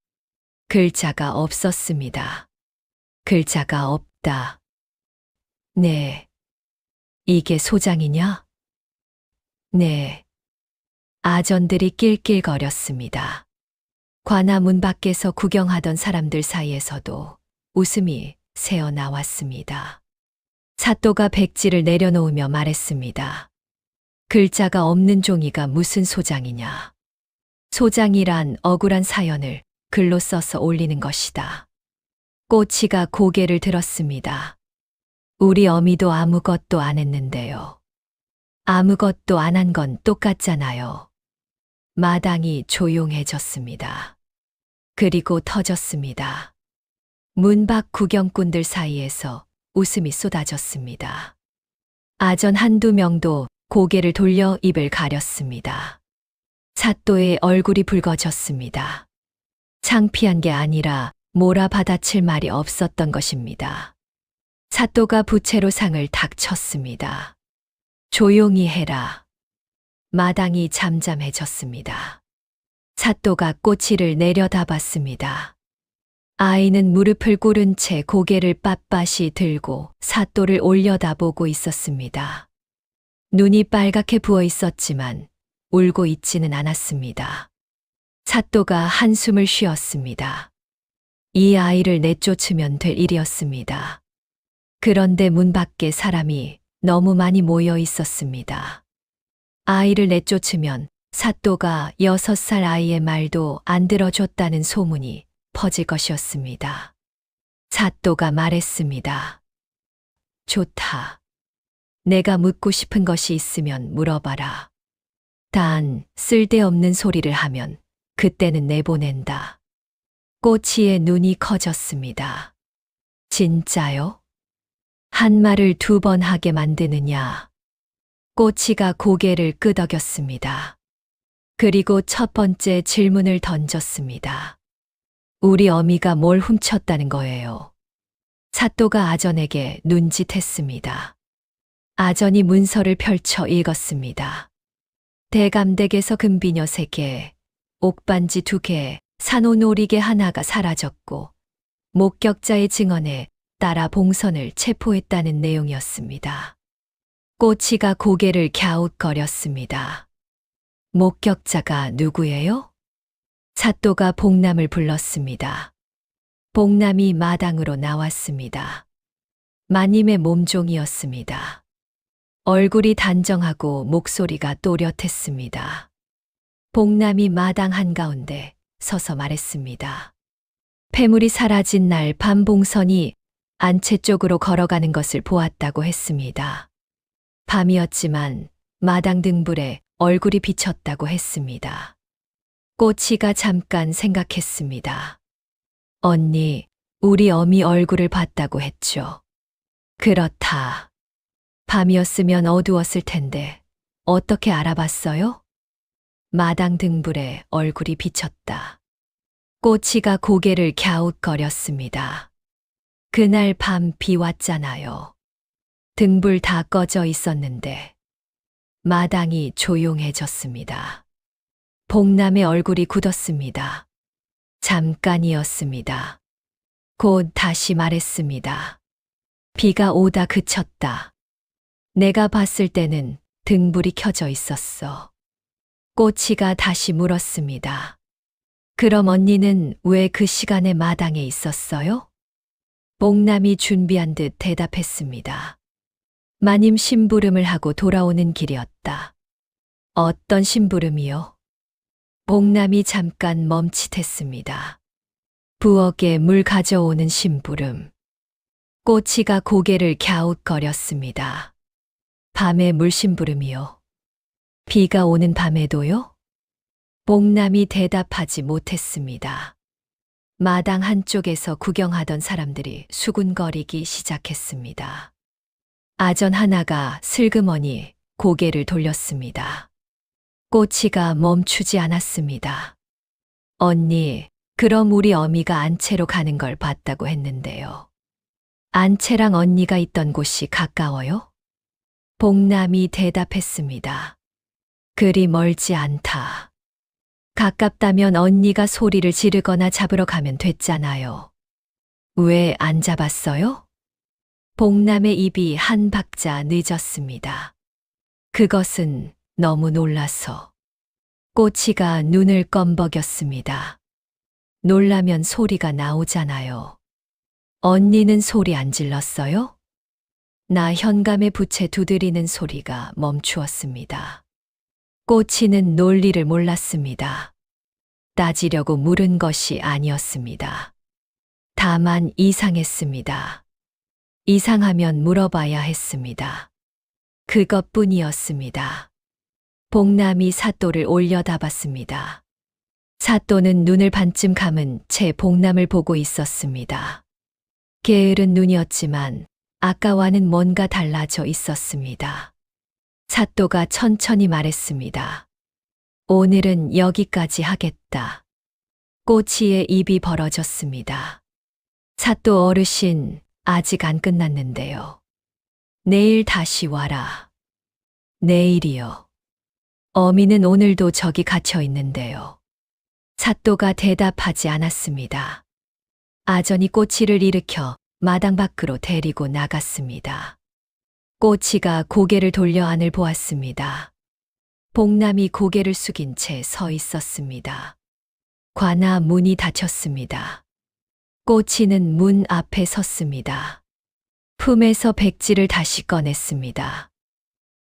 글자가 없었습니다. 글자가 없다. 네. 이게 소장이냐? 네. 아전들이 낄낄거렸습니다. 관아 문 밖에서 구경하던 사람들 사이에서도 웃음이 새어나왔습니다. 사또가 백지를 내려놓으며 말했습니다. 글자가 없는 종이가 무슨 소장이냐. 소장이란 억울한 사연을 글로 써서 올리는 것이다. 꼬치가 고개를 들었습니다. 우리 어미도 아무것도 안 했는데요. 아무것도 안 한 건 똑같잖아요. 마당이 조용해졌습니다. 그리고 터졌습니다. 문 밖 구경꾼들 사이에서 웃음이 쏟아졌습니다. 아전 한두 명도 고개를 돌려 입을 가렸습니다. 사또의 얼굴이 붉어졌습니다. 창피한 게 아니라 몰아받아칠 말이 없었던 것입니다. 사또가 부채로 상을 탁 쳤습니다. 조용히 해라. 마당이 잠잠해졌습니다. 사또가 꼬치를 내려다봤습니다. 아이는 무릎을 꿇은 채 고개를 빳빳이 들고 사또를 올려다보고 있었습니다. 눈이 빨갛게 부어 있었지만 울고 있지는 않았습니다. 사또가 한숨을 쉬었습니다. 이 아이를 내쫓으면 될 일이었습니다. 그런데 문 밖에 사람이 너무 많이 모여 있었습니다. 아이를 내쫓으면 사또가 6살 아이의 말도 안 들어줬다는 소문이 퍼질 것이었습니다. 사또가 말했습니다. 좋다. 내가 묻고 싶은 것이 있으면 물어봐라. 단 쓸데없는 소리를 하면 그때는 내보낸다. 꼬치의 눈이 커졌습니다. 진짜요? 한 말을 2번 하게 만드느냐? 꼬치가 고개를 끄덕였습니다. 그리고 첫 번째 질문을 던졌습니다. 우리 어미가 뭘 훔쳤다는 거예요? 사또가 아전에게 눈짓했습니다. 아전이 문서를 펼쳐 읽었습니다. 대감댁에서 금비녀 3개, 옥반지 2개, 산호놀이개 하나가 사라졌고 목격자의 증언에 따라 봉선을 체포했다는 내용이었습니다. 꼬치가 고개를 갸웃거렸습니다. 목격자가 누구예요? 사또가 봉남을 불렀습니다. 봉남이 마당으로 나왔습니다. 마님의 몸종이었습니다. 얼굴이 단정하고 목소리가 또렷했습니다. 봉남이 마당 한가운데 서서 말했습니다. 폐물이 사라진 날 밤 봉선이 안채 쪽으로 걸어가는 것을 보았다고 했습니다. 밤이었지만 마당 등불에 얼굴이 비쳤다고 했습니다. 꼬치가 잠깐 생각했습니다. 언니, 우리 어미 얼굴을 봤다고 했죠. 그렇다. 밤이었으면 어두웠을 텐데 어떻게 알아봤어요? 마당 등불에 얼굴이 비쳤다. 꼬치가 고개를 갸웃거렸습니다. 그날 밤 비 왔잖아요. 등불 다 꺼져 있었는데 마당이 조용해졌습니다. 봉남의 얼굴이 굳었습니다. 잠깐이었습니다. 곧 다시 말했습니다. 비가 오다 그쳤다. 내가 봤을 때는 등불이 켜져 있었어. 꼬치가 다시 물었습니다. 그럼 언니는 왜 그 시간에 마당에 있었어요? 봉남이 준비한 듯 대답했습니다. 마님 심부름을 하고 돌아오는 길이었다. 어떤 심부름이요? 봉남이 잠깐 멈칫했습니다. 부엌에 물 가져오는 심부름. 꼬치가 고개를 갸웃거렸습니다. 밤에 물 심부름이요? 비가 오는 밤에도요? 봉남이 대답하지 못했습니다. 마당 한쪽에서 구경하던 사람들이 수군거리기 시작했습니다. 아전 하나가 슬그머니 고개를 돌렸습니다. 꼬치가 멈추지 않았습니다. 언니, 그럼 우리 어미가 안채로 가는 걸 봤다고 했는데요. 안채랑 언니가 있던 곳이 가까워요? 봉남이 대답했습니다. 그리 멀지 않다. 가깝다면 언니가 소리를 지르거나 잡으러 가면 됐잖아요. 왜 안 잡았어요? 봉남의 입이 한 박자 늦었습니다. 그것은 너무 놀라서. 꼬치가 눈을 껌벅였습니다. 놀라면 소리가 나오잖아요. 언니는 소리 안 질렀어요? 나 현감의 부채 두드리는 소리가 멈추었습니다. 꼬치는 논리를 몰랐습니다. 따지려고 물은 것이 아니었습니다. 다만 이상했습니다. 이상하면 물어봐야 했습니다. 그것뿐이었습니다. 봉남이 사또를 올려다봤습니다. 사또는 눈을 반쯤 감은 채 봉남을 보고 있었습니다. 게으른 눈이었지만 아까와는 뭔가 달라져 있었습니다. 사또가 천천히 말했습니다. 오늘은 여기까지 하겠다. 꼬치의 입이 벌어졌습니다. 사또 어르신, 아직 안 끝났는데요. 내일 다시 와라. 내일이요. 어미는 오늘도 저기 갇혀 있는데요. 사또가 대답하지 않았습니다. 아전이 꼬치를 일으켜 마당 밖으로 데리고 나갔습니다. 꼬치가 고개를 돌려 안을 보았습니다. 봉남이 고개를 숙인 채 서 있었습니다. 관아 문이 닫혔습니다. 꼬치는 문 앞에 섰습니다. 품에서 백지를 다시 꺼냈습니다.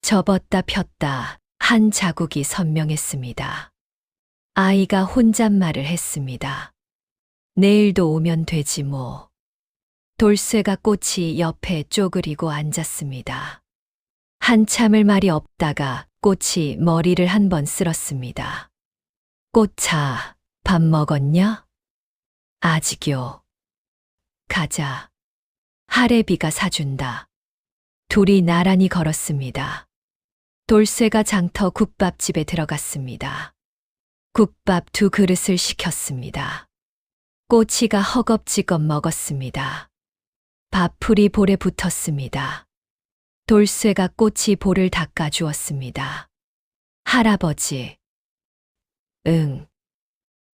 접었다 폈다 한 자국이 선명했습니다. 아이가 혼잣말을 했습니다. 내일도 오면 되지 뭐. 돌쇠가 꽃이 옆에 쪼그리고 앉았습니다. 한참을 말이 없다가 꽃이 머리를 한 번 쓸었습니다. 꽃아, 밥 먹었냐? 아직요. 가자. 하래비가 사준다. 둘이 나란히 걸었습니다. 돌쇠가 장터 국밥집에 들어갔습니다. 국밥 2그릇을 시켰습니다. 꼬치가 허겁지겁 먹었습니다. 밥풀이 볼에 붙었습니다. 돌쇠가 꼬치 볼을 닦아주었습니다. 할아버지. 응.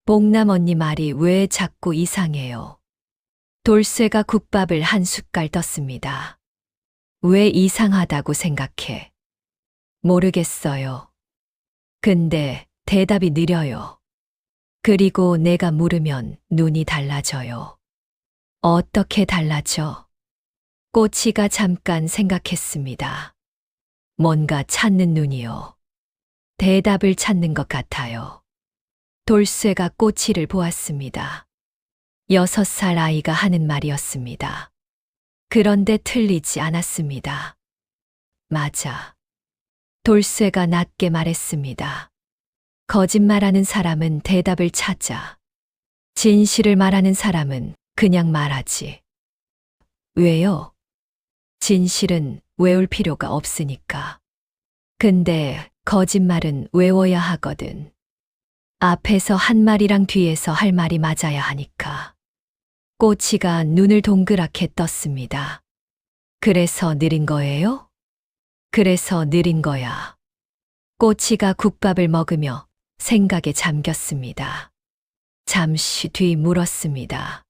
봉남 언니 말이 왜 자꾸 이상해요? 돌쇠가 국밥을 한 숟갈 떴습니다. 왜 이상하다고 생각해? 모르겠어요. 근데 대답이 느려요. 그리고 내가 물으면 눈이 달라져요. 어떻게 달라져? 꼬치가 잠깐 생각했습니다. 뭔가 찾는 눈이요. 대답을 찾는 것 같아요. 돌쇠가 꼬치를 보았습니다. 6살 아이가 하는 말이었습니다. 그런데 틀리지 않았습니다. 맞아. 돌쇠가 낮게 말했습니다. 거짓말하는 사람은 대답을 찾아. 진실을 말하는 사람은 그냥 말하지. 왜요? 진실은 외울 필요가 없으니까. 근데 거짓말은 외워야 하거든. 앞에서 한 말이랑 뒤에서 할 말이 맞아야 하니까. 꼬치가 눈을 동그랗게 떴습니다. 그래서 느린 거예요? 그래서 느린 거야. 꼬치가 국밥을 먹으며 생각에 잠겼습니다. 잠시 뒤 물었습니다.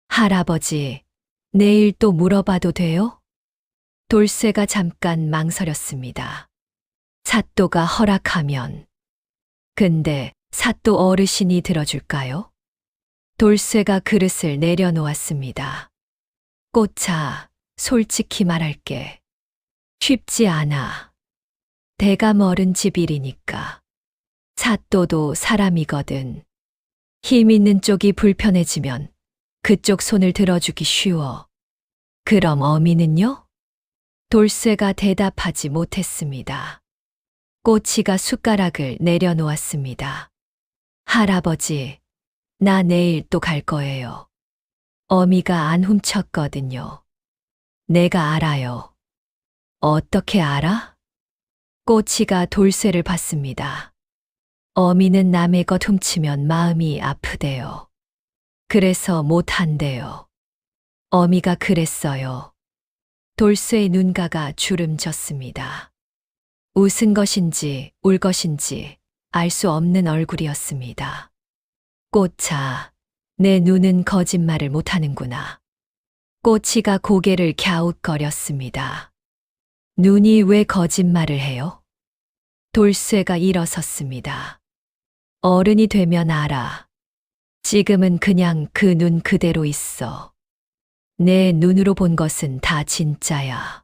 할아버지, 내일 또 물어봐도 돼요? 돌쇠가 잠깐 망설였습니다. 사또가 허락하면. 근데 사또 어르신이 들어줄까요? 돌쇠가 그릇을 내려놓았습니다. 꼬차, 솔직히 말할게. 쉽지 않아. 대가 멀은 집 일이니까. 사또도 사람이거든. 힘 있는 쪽이 불편해지면 그쪽 손을 들어주기 쉬워. 그럼 어미는요? 돌쇠가 대답하지 못했습니다. 꼬치가 숟가락을 내려놓았습니다. 할아버지, 나 내일 또 갈 거예요. 어미가 안 훔쳤거든요. 내가 알아요. 어떻게 알아? 꼬치가 돌쇠를 봤습니다. 어미는 남의 것 훔치면 마음이 아프대요. 그래서 못한대요. 어미가 그랬어요. 돌쇠의 눈가가 주름졌습니다. 웃은 것인지 울 것인지 알 수 없는 얼굴이었습니다. 꼬차, 내 눈은 거짓말을 못하는구나. 꼬치가 고개를 갸웃거렸습니다. 눈이 왜 거짓말을 해요? 돌쇠가 일어섰습니다. 어른이 되면 알아. 지금은 그냥 그 눈 그대로 있어. 내 눈으로 본 것은 다 진짜야.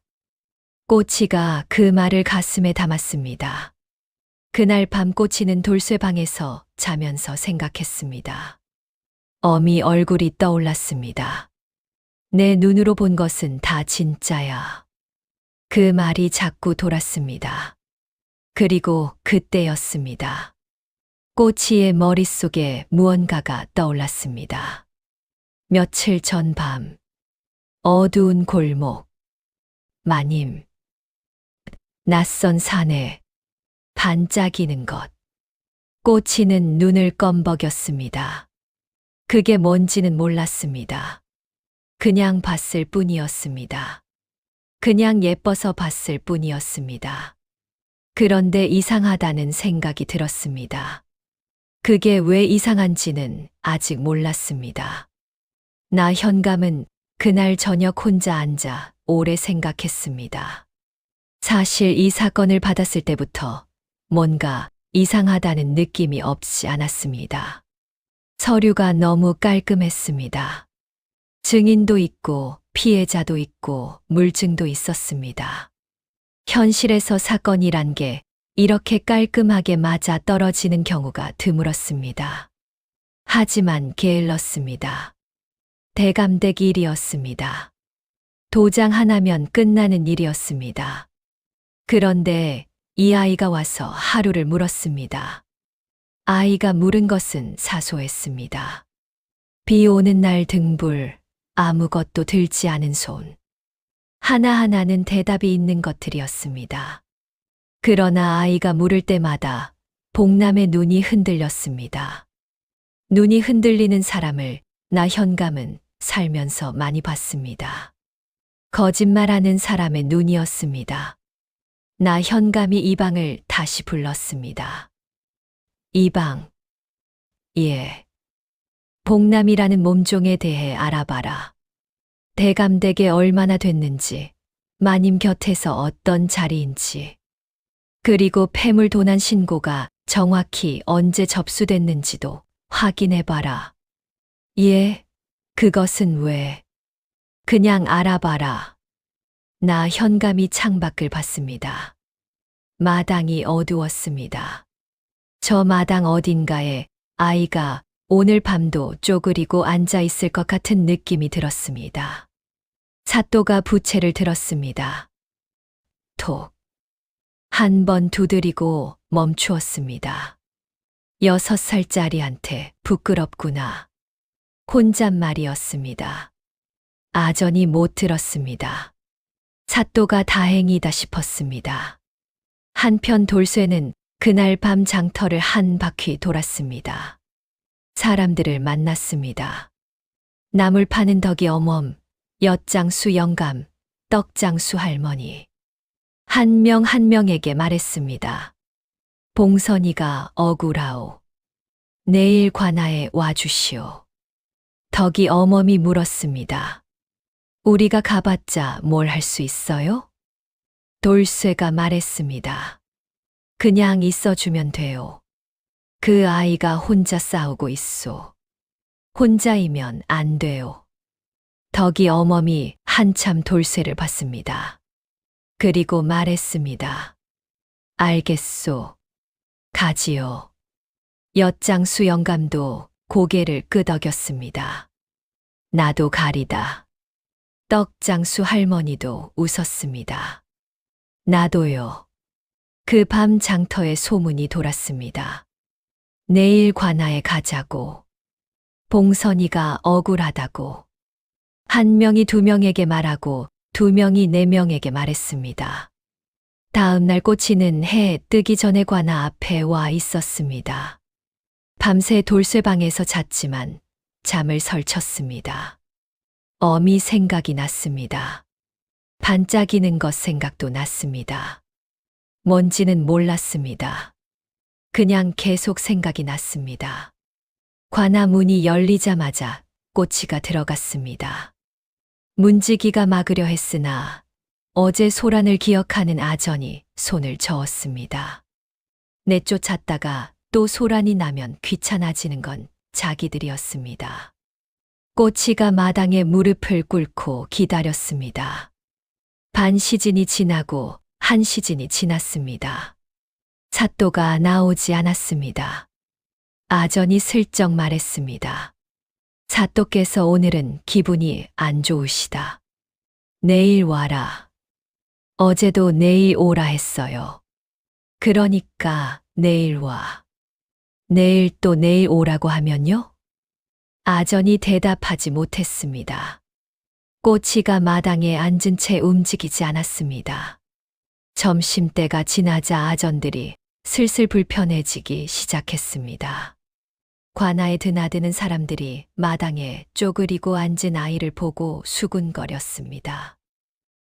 꼬치가 그 말을 가슴에 담았습니다. 그날 밤 꼬치는 돌쇠 방에서 자면서 생각했습니다. 어미 얼굴이 떠올랐습니다. 내 눈으로 본 것은 다 진짜야. 그 말이 자꾸 돌았습니다. 그리고 그때였습니다. 꼬치의 머릿속에 무언가가 떠올랐습니다. 며칠 전 밤, 어두운 골목, 마님, 낯선 산에 반짝이는 것. 꼬치는 눈을 껌벅였습니다. 그게 뭔지는 몰랐습니다. 그냥 봤을 뿐이었습니다. 그냥 예뻐서 봤을 뿐이었습니다. 그런데 이상하다는 생각이 들었습니다. 그게 왜 이상한지는 아직 몰랐습니다. 나 현감은 그날 저녁 혼자 앉아 오래 생각했습니다. 사실 이 사건을 받았을 때부터 뭔가 이상하다는 느낌이 없지 않았습니다. 서류가 너무 깔끔했습니다. 증인도 있고 피해자도 있고 물증도 있었습니다. 현실에서 사건이란 게 이렇게 깔끔하게 맞아 떨어지는 경우가 드물었습니다. 하지만 게을렀습니다. 대감댁 일이었습니다. 도장 하나면 끝나는 일이었습니다. 그런데 이 아이가 와서 하루를 물었습니다. 아이가 물은 것은 사소했습니다. 비 오는 날 등불, 아무것도 들지 않은 손. 하나하나는 대답이 있는 것들이었습니다. 그러나 아이가 물을 때마다 복남의 눈이 흔들렸습니다. 눈이 흔들리는 사람을 나 현감은 살면서 많이 봤습니다. 거짓말하는 사람의 눈이었습니다. 나 현감이 이방을 다시 불렀습니다. 이방. 예. 복남이라는 몸종에 대해 알아봐라. 대감댁에 얼마나 됐는지, 마님 곁에서 어떤 자리인지, 그리고 폐물 도난 신고가 정확히 언제 접수됐는지도 확인해봐라. 예, 그것은 왜? 그냥 알아봐라. 나 현감이 창밖을 봤습니다. 마당이 어두웠습니다. 저 마당 어딘가에 아이가 오늘 밤도 쪼그리고 앉아 있을 것 같은 느낌이 들었습니다. 사또가 부채를 들었습니다. 톡. 한 번 두드리고 멈추었습니다. 6살짜리한테 부끄럽구나. 혼잣말이었습니다. 아전이 못 들었습니다. 사또가 다행이다 싶었습니다. 한편 돌쇠는 그날 밤 장터를 한 바퀴 돌았습니다. 사람들을 만났습니다. 나물 파는 덕이 어멈, 엿장수 영감, 떡장수 할머니. 한 명 한 명에게 말했습니다. 봉선이가 억울하오. 내일 관아에 와주시오. 덕이 어멈이 물었습니다. 우리가 가봤자 뭘 할 수 있어요? 돌쇠가 말했습니다. 그냥 있어주면 돼요. 그 아이가 혼자 싸우고 있소. 혼자이면 안 돼요. 덕이 어멈이 한참 돌쇠를 봤습니다. 그리고 말했습니다. 알겠소. 가지요. 엿장수 영감도 고개를 끄덕였습니다. 나도 가리다. 떡장수 할머니도 웃었습니다. 나도요. 그 밤 장터에 소문이 돌았습니다. 내일 관아에 가자고. 봉선이가 억울하다고. 한 명이 두 명에게 말하고 두 명이 네 명에게 말했습니다. 다음 날 꼬치는 해 뜨기 전에 관아 앞에 와 있었습니다. 밤새 돌쇠방에서 잤지만 잠을 설쳤습니다. 어미 생각이 났습니다. 반짝이는 것 생각도 났습니다. 뭔지는 몰랐습니다. 그냥 계속 생각이 났습니다. 관아 문이 열리자마자 꼬치가 들어갔습니다. 문지기가 막으려 했으나 어제 소란을 기억하는 아전이 손을 저었습니다. 내쫓았다가 또 소란이 나면 귀찮아지는 건 자기들이었습니다. 꼬치가 마당에 무릎을 꿇고 기다렸습니다. 반 시즌이 지나고 한 시즌이 지났습니다. 사또가 나오지 않았습니다. 아전이 슬쩍 말했습니다. 사또께서 오늘은 기분이 안 좋으시다. 내일 와라. 어제도 내일 오라 했어요. 그러니까 내일 와. 내일 또 내일 오라고 하면요? 아전이 대답하지 못했습니다. 꼬치가 마당에 앉은 채 움직이지 않았습니다. 점심때가 지나자 아전들이 슬슬 불편해지기 시작했습니다. 관아에 드나드는 사람들이 마당에 쪼그리고 앉은 아이를 보고 수군거렸습니다.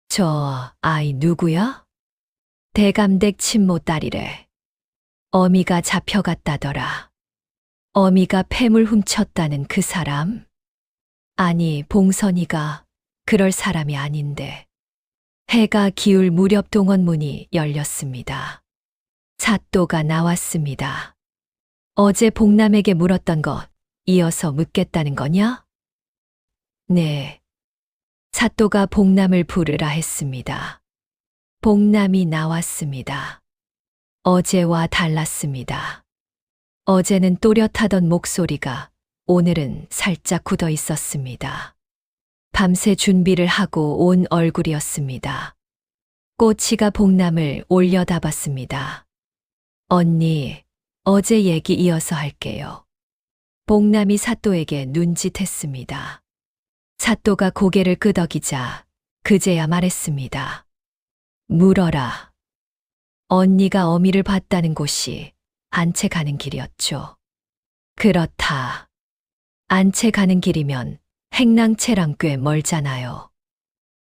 저 아이 누구야? 대감댁 친모 딸이래. 어미가 잡혀갔다더라. 어미가 폐물 훔쳤다는 그 사람? 아니, 봉선이가 그럴 사람이 아닌데. 해가 기울 무렵 동원문이 열렸습니다. 사또가 나왔습니다. 어제 복남에게 물었던 것 이어서 묻겠다는 거냐? 네. 사또가 복남을 부르라 했습니다. 복남이 나왔습니다. 어제와 달랐습니다. 어제는 또렷하던 목소리가 오늘은 살짝 굳어 있었습니다. 밤새 준비를 하고 온 얼굴이었습니다. 꼬치가 복남을 올려다봤습니다. 언니, 어제 얘기 이어서 할게요. 복남이 사또에게 눈짓했습니다. 사또가 고개를 끄덕이자 그제야 말했습니다. 물어라. 언니가 어미를 봤다는 곳이 안채 가는 길이었죠. 그렇다. 안채 가는 길이면 행랑채랑 꽤 멀잖아요.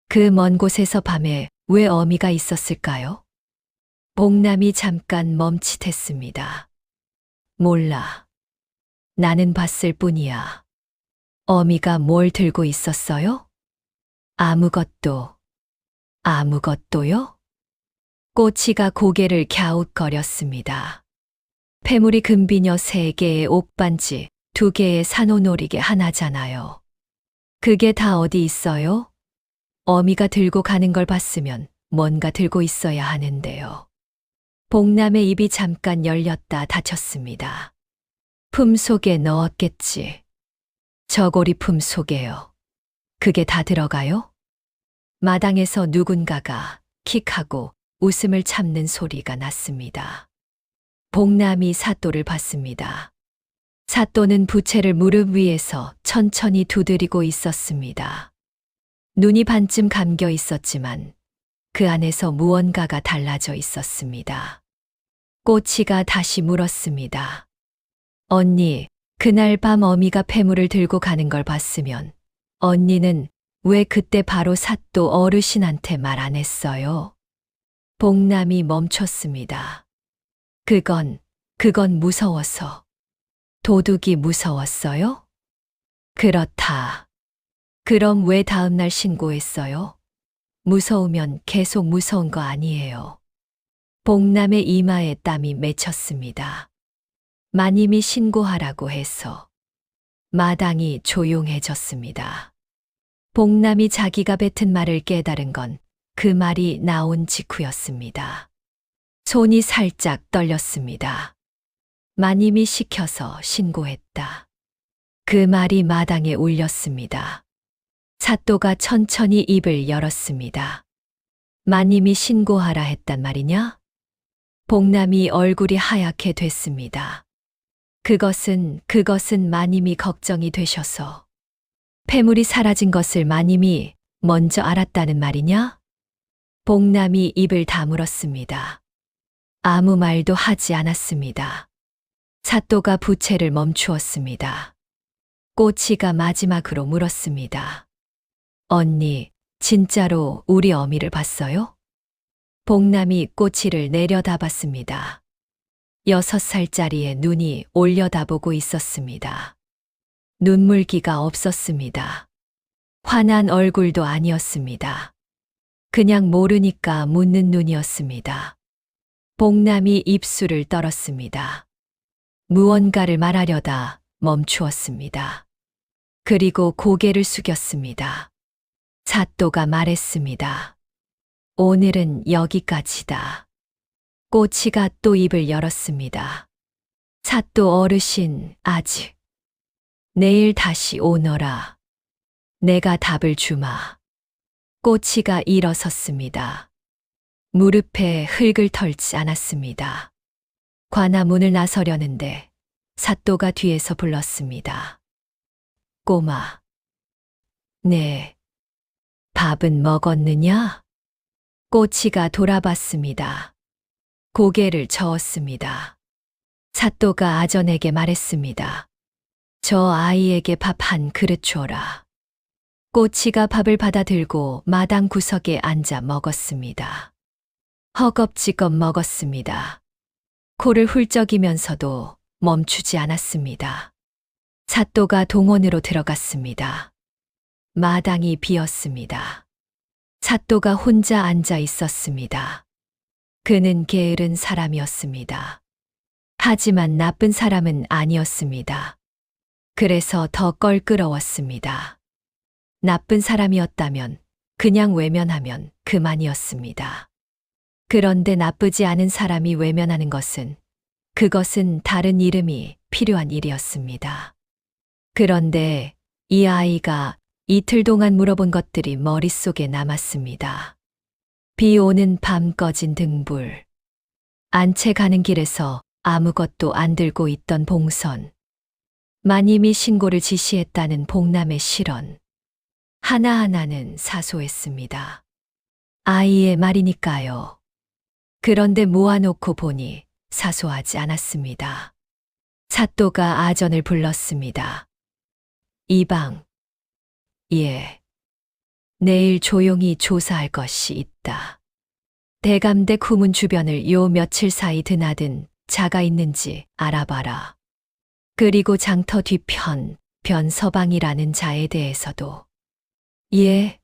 그 먼 곳에서 밤에 왜 어미가 있었을까요? 복남이 잠깐 멈칫했습니다. 몰라. 나는 봤을 뿐이야. 어미가 뭘 들고 있었어요? 아무것도. 아무것도요? 꼬치가 고개를 갸웃거렸습니다. 패물이 금비녀 3개의 옷반지, 2개의 산호놀이개 하나잖아요. 그게 다 어디 있어요? 어미가 들고 가는 걸 봤으면 뭔가 들고 있어야 하는데요. 복남의 입이 잠깐 열렸다 닫혔습니다. 품 속에 넣었겠지. 저고리 품 속에요. 그게 다 들어가요? 마당에서 누군가가 킥하고 웃음을 참는 소리가 났습니다. 복남이 사또를 봤습니다. 사또는 부채를 무릎 위에서 천천히 두드리고 있었습니다. 눈이 반쯤 감겨 있었지만 그 안에서 무언가가 달라져 있었습니다. 꼬치가 다시 물었습니다. 언니, 그날 밤 어미가 패물을 들고 가는 걸 봤으면 언니는 왜 그때 바로 사또 어르신한테 말 안 했어요? 복남이 멈췄습니다. 그건 무서워서. 도둑이 무서웠어요? 그렇다. 그럼 왜 다음날 신고했어요? 무서우면 계속 무서운 거 아니에요. 복남의 이마에 땀이 맺혔습니다. 마님이 신고하라고 해서. 마당이 조용해졌습니다. 복남이 자기가 뱉은 말을 깨달은 건 그 말이 나온 직후였습니다. 손이 살짝 떨렸습니다. 마님이 시켜서 신고했다. 그 말이 마당에 울렸습니다. 사또가 천천히 입을 열었습니다. 마님이 신고하라 했단 말이냐? 복남이 얼굴이 하얗게 됐습니다. 그것은 마님이 걱정이 되셔서 패물이 사라진 것을 마님이 먼저 알았다는 말이냐? 복남이 입을 다물었습니다. 아무 말도 하지 않았습니다. 사또가 부채를 멈추었습니다. 꼬치가 마지막으로 물었습니다. 언니, 진짜로 우리 어미를 봤어요? 복남이 꼬치를 내려다봤습니다. 6살짜리의 눈이 올려다보고 있었습니다. 눈물기가 없었습니다. 화난 얼굴도 아니었습니다. 그냥 모르니까 묻는 눈이었습니다. 복남이 입술을 떨었습니다. 무언가를 말하려다 멈추었습니다. 그리고 고개를 숙였습니다. 사또가 말했습니다. 오늘은 여기까지다. 꼬치가 또 입을 열었습니다. 사또 어르신, 아직. 내일 다시 오너라. 내가 답을 주마. 꼬치가 일어섰습니다. 무릎에 흙을 털지 않았습니다. 관아문을 나서려는데 사또가 뒤에서 불렀습니다. 꼬마. 네. 밥은 먹었느냐? 꼬치가 돌아봤습니다. 고개를 저었습니다. 사또가 아전에게 말했습니다. 저 아이에게 밥 한 그릇 줘라. 꼬치가 밥을 받아 들고 마당 구석에 앉아 먹었습니다. 허겁지겁 먹었습니다. 코를 훌쩍이면서도 멈추지 않았습니다. 사또가 동원으로 들어갔습니다. 마당이 비었습니다. 사또가 혼자 앉아 있었습니다. 그는 게으른 사람이었습니다. 하지만 나쁜 사람은 아니었습니다. 그래서 더 껄끄러웠습니다. 나쁜 사람이었다면 그냥 외면하면 그만이었습니다. 그런데 나쁘지 않은 사람이 외면하는 것은 그것은 다른 이름이 필요한 일이었습니다. 그런데 이 아이가 이틀 동안 물어본 것들이 머릿속에 남았습니다. 비 오는 밤 꺼진 등불, 안채 가는 길에서 아무것도 안 들고 있던 봉선, 마님이 신고를 지시했다는 복남의 실언, 하나하나는 사소했습니다. 아이의 말이니까요. 그런데 모아놓고 보니 사소하지 않았습니다. 사또가 아전을 불렀습니다. 이방, 예. 내일 조용히 조사할 것이 있다. 대감대 구문 주변을 요 며칠 사이 드나든 자가 있는지 알아봐라. 그리고 장터 뒤편 변서방이라는 자에 대해서도. 예,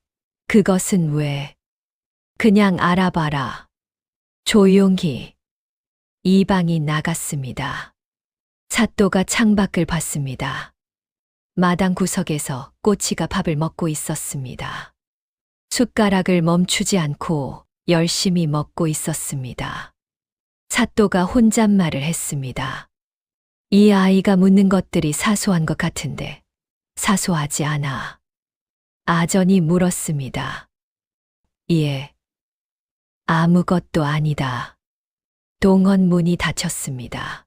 그것은 왜? 그냥 알아봐라. 조용히. 이방이 나갔습니다. 사또가 창밖을 봤습니다. 마당 구석에서 꼬치가 밥을 먹고 있었습니다. 숟가락을 멈추지 않고 열심히 먹고 있었습니다. 사또가 혼잣말을 했습니다. 이 아이가 묻는 것들이 사소한 것 같은데 사소하지 않아. 아전이 물었습니다. 예. 아무것도 아니다. 동원 문이 닫혔습니다.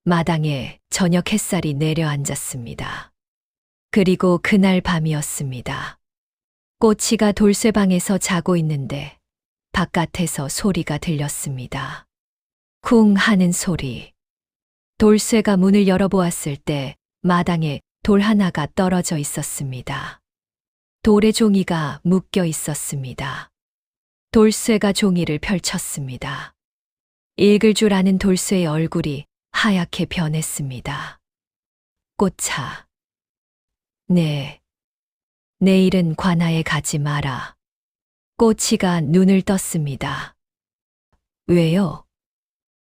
마당에 저녁 햇살이 내려앉았습니다. 그리고 그날 밤이었습니다. 꼬치가 돌쇠방에서 자고 있는데 바깥에서 소리가 들렸습니다. 쿵 하는 소리. 돌쇠가 문을 열어보았을 때 마당에 돌 하나가 떨어져 있었습니다. 돌에 종이가 묶여 있었습니다. 돌쇠가 종이를 펼쳤습니다. 읽을 줄 아는 돌쇠의 얼굴이 하얗게 변했습니다. 꽃차. 네. 내일은 관아에 가지 마라. 꼬치가 눈을 떴습니다. 왜요?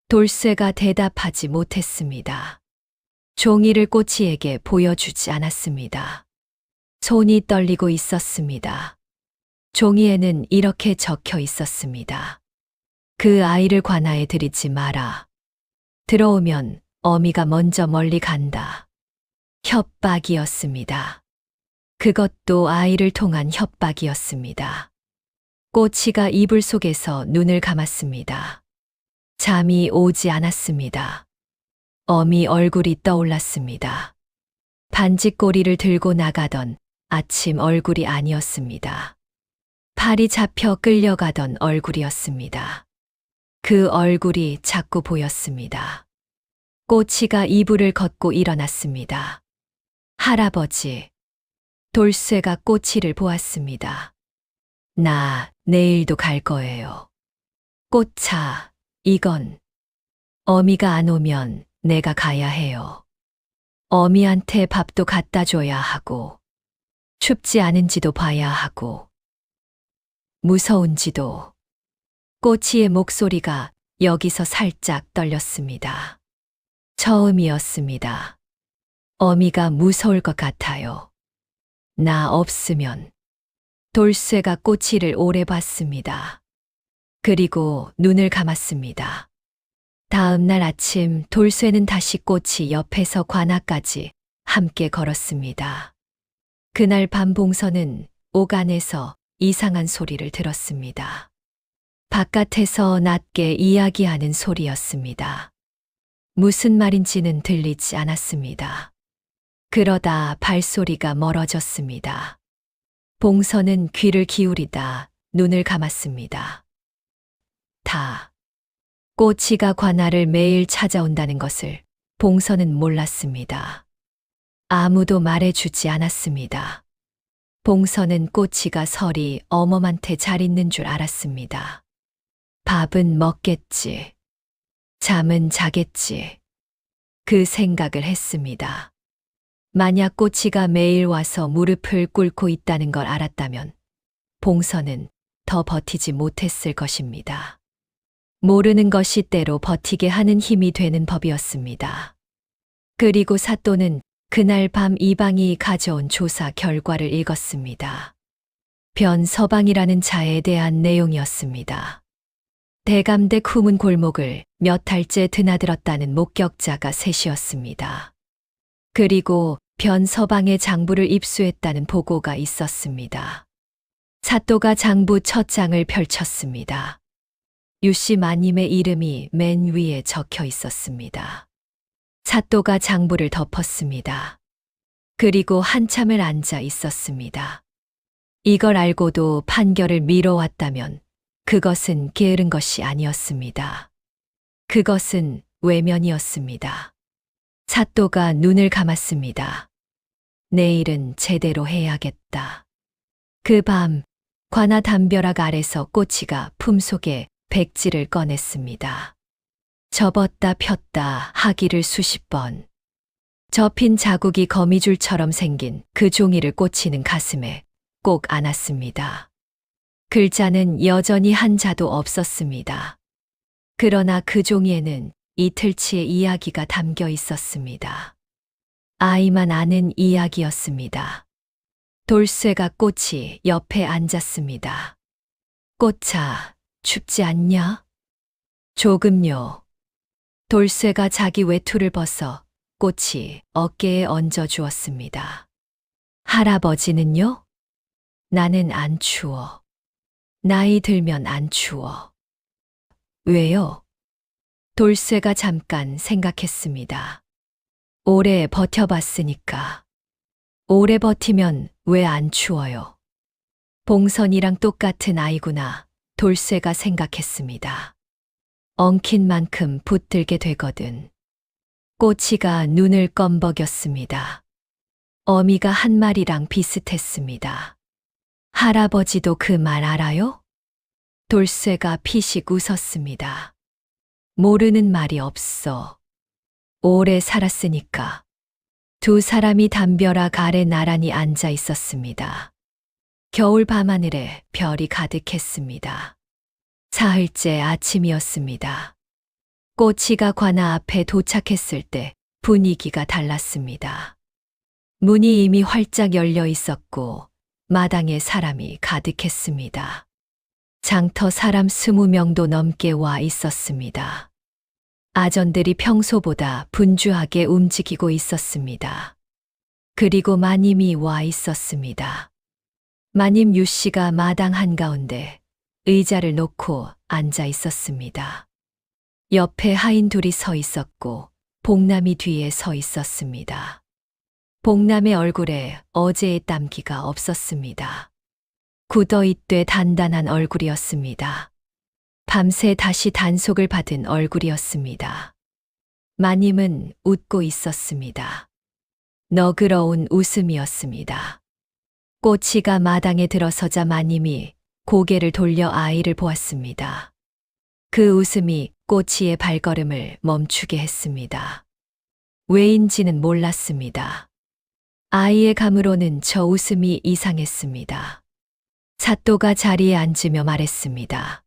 돌쇠가 대답하지 못했습니다. 종이를 꼬치에게 보여주지 않았습니다. 손이 떨리고 있었습니다. 종이에는 이렇게 적혀 있었습니다. 그 아이를 관아에 들이지 마라. 들어오면 어미가 먼저 멀리 간다. 협박이었습니다. 그것도 아이를 통한 협박이었습니다. 꼬치가 이불 속에서 눈을 감았습니다. 잠이 오지 않았습니다. 어미 얼굴이 떠올랐습니다. 반지꼬리를 들고 나가던 아침 얼굴이 아니었습니다. 팔이 잡혀 끌려가던 얼굴이었습니다. 그 얼굴이 자꾸 보였습니다. 꼬치가 이불을 걷고 일어났습니다. 할아버지. 돌쇠가 꼬치를 보았습니다. 나 내일도 갈 거예요. 꼬차, 이건 어미가 안 오면 내가 가야 해요. 어미한테 밥도 갖다 줘야 하고, 춥지 않은지도 봐야 하고, 무서운지도. 꼬치의 목소리가 여기서 살짝 떨렸습니다. 처음이었습니다. 어미가 무서울 것 같아요. 나 없으면. 돌쇠가 꼬치를 오래 봤습니다. 그리고 눈을 감았습니다. 다음 날 아침 돌쇠는 다시 꼬치 옆에서 관아까지 함께 걸었습니다. 그날 밤 봉선은 오간에서 이상한 소리를 들었습니다. 바깥에서 낮게 이야기하는 소리였습니다. 무슨 말인지는 들리지 않았습니다. 그러다 발소리가 멀어졌습니다. 봉선은 귀를 기울이다 눈을 감았습니다. 꼬치가 관아를 매일 찾아온다는 것을 봉선은 몰랐습니다. 아무도 말해주지 않았습니다. 봉선은 꼬치가 설이 어멈한테 잘 있는 줄 알았습니다. 밥은 먹겠지. 잠은 자겠지. 그 생각을 했습니다. 만약 꼬치가 매일 와서 무릎을 꿇고 있다는 걸 알았다면 봉선은 더 버티지 못했을 것입니다. 모르는 것이 때로 버티게 하는 힘이 되는 법이었습니다. 그리고 사또는 그날 밤 이방이 가져온 조사 결과를 읽었습니다. 변서방이라는 자에 대한 내용이었습니다. 대감댁 후문 골목을 몇 달째 드나들었다는 목격자가 셋이었습니다. 그리고 변서방의 장부를 입수했다는 보고가 있었습니다. 사또가 장부 첫 장을 펼쳤습니다. 유씨 마님의 이름이 맨 위에 적혀 있었습니다. 사또가 장부를 덮었습니다. 그리고 한참을 앉아 있었습니다. 이걸 알고도 판결을 미뤄왔다면 그것은 게으른 것이 아니었습니다. 그것은 외면이었습니다. 사또가 눈을 감았습니다. 내일은 제대로 해야겠다. 그 밤 관아 담벼락 아래서 꼬치가 품속에 백지를 꺼냈습니다. 접었다 폈다 하기를 수십 번. 접힌 자국이 거미줄처럼 생긴 그 종이를 꼬치는 가슴에 꼭 안았습니다. 글자는 여전히 한 자도 없었습니다. 그러나 그 종이에는 이틀치의 이야기가 담겨 있었습니다. 아이만 아는 이야기였습니다. 돌쇠가 꼬치 옆에 앉았습니다. 꼬차, 춥지 않냐? 조금요. 돌쇠가 자기 외투를 벗어 꼬치 어깨에 얹어 주었습니다. 할아버지는요? 나는 안 추워. 나이 들면 안 추워. 왜요? 돌쇠가 잠깐 생각했습니다. 오래 버텨봤으니까. 오래 버티면 왜 안 추워요? 봉선이랑 똑같은 아이구나. 돌쇠가 생각했습니다. 엉킨 만큼 붙들게 되거든. 꼬치가 눈을 껌벅였습니다. 어미가 한 말이랑 비슷했습니다. 할아버지도 그 말 알아요? 돌쇠가 피식 웃었습니다. 모르는 말이 없어. 오래 살았으니까. 두 사람이 담벼락 아래 나란히 앉아 있었습니다. 겨울 밤하늘에 별이 가득했습니다. 사흘째 아침이었습니다. 꼬치가 관아 앞에 도착했을 때 분위기가 달랐습니다. 문이 이미 활짝 열려 있었고 마당에 사람이 가득했습니다. 장터 사람 20명도 넘게 와 있었습니다. 아전들이 평소보다 분주하게 움직이고 있었습니다. 그리고 마님이 와 있었습니다. 마님 유씨가 마당 한가운데 의자를 놓고 앉아 있었습니다. 옆에 하인 둘이 서 있었고 복남이 뒤에 서 있었습니다. 복남의 얼굴에 어제의 땀기가 없었습니다. 굳어있되 단단한 얼굴이었습니다. 밤새 다시 단속을 받은 얼굴이었습니다. 마님은 웃고 있었습니다. 너그러운 웃음이었습니다. 꼬치가 마당에 들어서자 마님이 고개를 돌려 아이를 보았습니다. 그 웃음이 꼬치의 발걸음을 멈추게 했습니다. 왜인지는 몰랐습니다. 아이의 감으로는 저 웃음이 이상했습니다. 사또가 자리에 앉으며 말했습니다.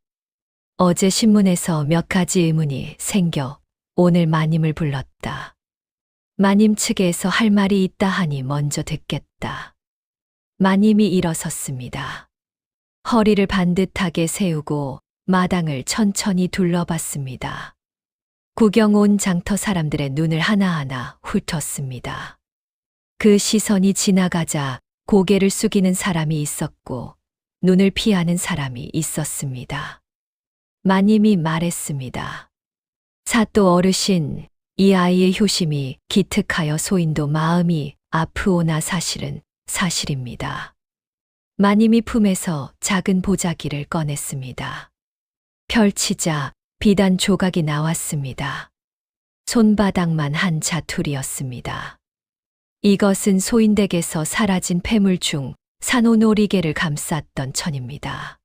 어제 신문에서 몇 가지 의문이 생겨 오늘 마님을 불렀다. 마님 측에서 할 말이 있다 하니 먼저 듣겠다. 마님이 일어섰습니다. 허리를 반듯하게 세우고 마당을 천천히 둘러봤습니다. 구경 온 장터 사람들의 눈을 하나하나 훑었습니다. 그 시선이 지나가자 고개를 숙이는 사람이 있었고 눈을 피하는 사람이 있었습니다. 마님이 말했습니다. 사또 어르신, 이 아이의 효심이 기특하여 소인도 마음이 아프오나 사실은 사실입니다. 마님이 품에서 작은 보자기를 꺼냈습니다. 펼치자 비단 조각이 나왔습니다. 손바닥만 한 자투리였습니다. 이것은 소인댁에서 사라진 폐물 중 산호놀이개를 감쌌던 천입니다.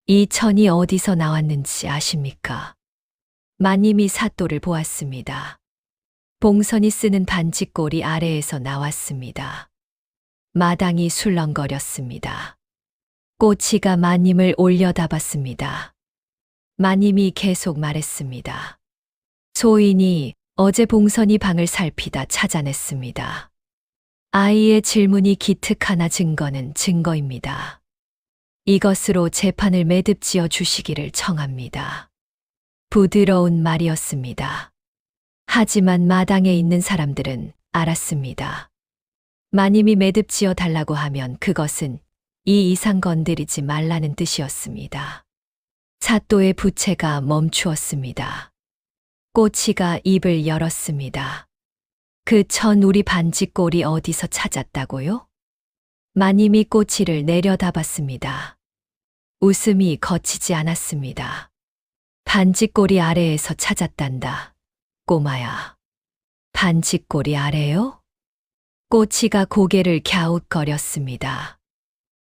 이 천이 어디서 나왔는지 아십니까? 마님이 사또를 보았습니다. 봉선이 쓰는 반지꼬리 아래에서 나왔습니다. 마당이 술렁거렸습니다. 꼬치가 마님을 올려다봤습니다. 마님이 계속 말했습니다. 소인이 어제 봉선이 방을 살피다 찾아냈습니다. 아이의 질문이 기특하나 증거는 증거입니다. 이것으로 재판을 매듭지어 주시기를 청합니다. 부드러운 말이었습니다. 하지만 마당에 있는 사람들은 알았습니다. 마님이 매듭지어 달라고 하면 그것은 이 이상 건드리지 말라는 뜻이었습니다. 사또의 부채가 멈추었습니다. 꼬치가 입을 열었습니다. 그 천우리 반지꼴이 어디서 찾았다고요? 마님이 꼬치를 내려다봤습니다. 웃음이 거치지 않았습니다. 반지꼬리 아래에서 찾았단다. 꼬마야. 반지꼬리 아래요? 꼬치가 고개를 갸웃거렸습니다.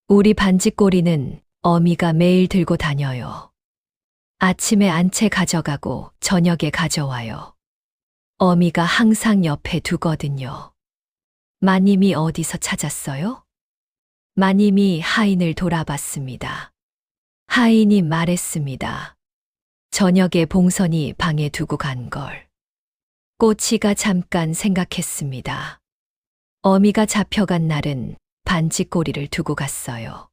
우리 반지꼬리는 어미가 매일 들고 다녀요. 아침에 안채 가져가고 저녁에 가져와요. 어미가 항상 옆에 두거든요. 마님이 어디서 찾았어요? 마님이 하인을 돌아봤습니다. 하인이 말했습니다. 저녁에 봉선이 방에 두고 간 걸. 꼬치가 잠깐 생각했습니다. 어미가 잡혀간 날은 반지꼬리를 두고 갔어요.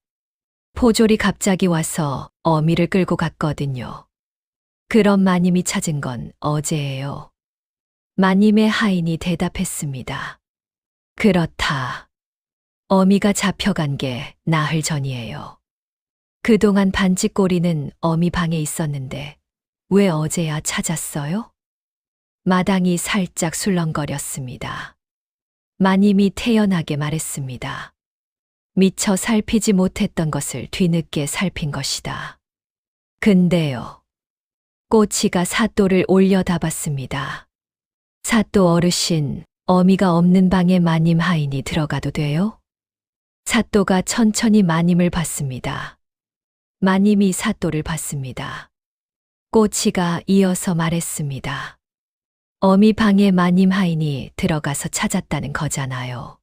포졸이 갑자기 와서 어미를 끌고 갔거든요. 그럼 마님이 찾은 건 어제예요. 마님의 하인이 대답했습니다. 그렇다. 어미가 잡혀간 게 나흘 전이에요. 그동안 반지꼬리는 어미 방에 있었는데 왜 어제야 찾았어요? 마당이 살짝 술렁거렸습니다. 마님이 태연하게 말했습니다. 미처 살피지 못했던 것을 뒤늦게 살핀 것이다. 근데요. 꼬치가 사또를 올려다봤습니다. 사또 어르신, 어미가 없는 방에 마님 하인이 들어가도 돼요? 사또가 천천히 마님을 봤습니다. 마님이 사또를 봤습니다. 꼬치가 이어서 말했습니다. 어미 방에 마님 하인이 들어가서 찾았다는 거잖아요.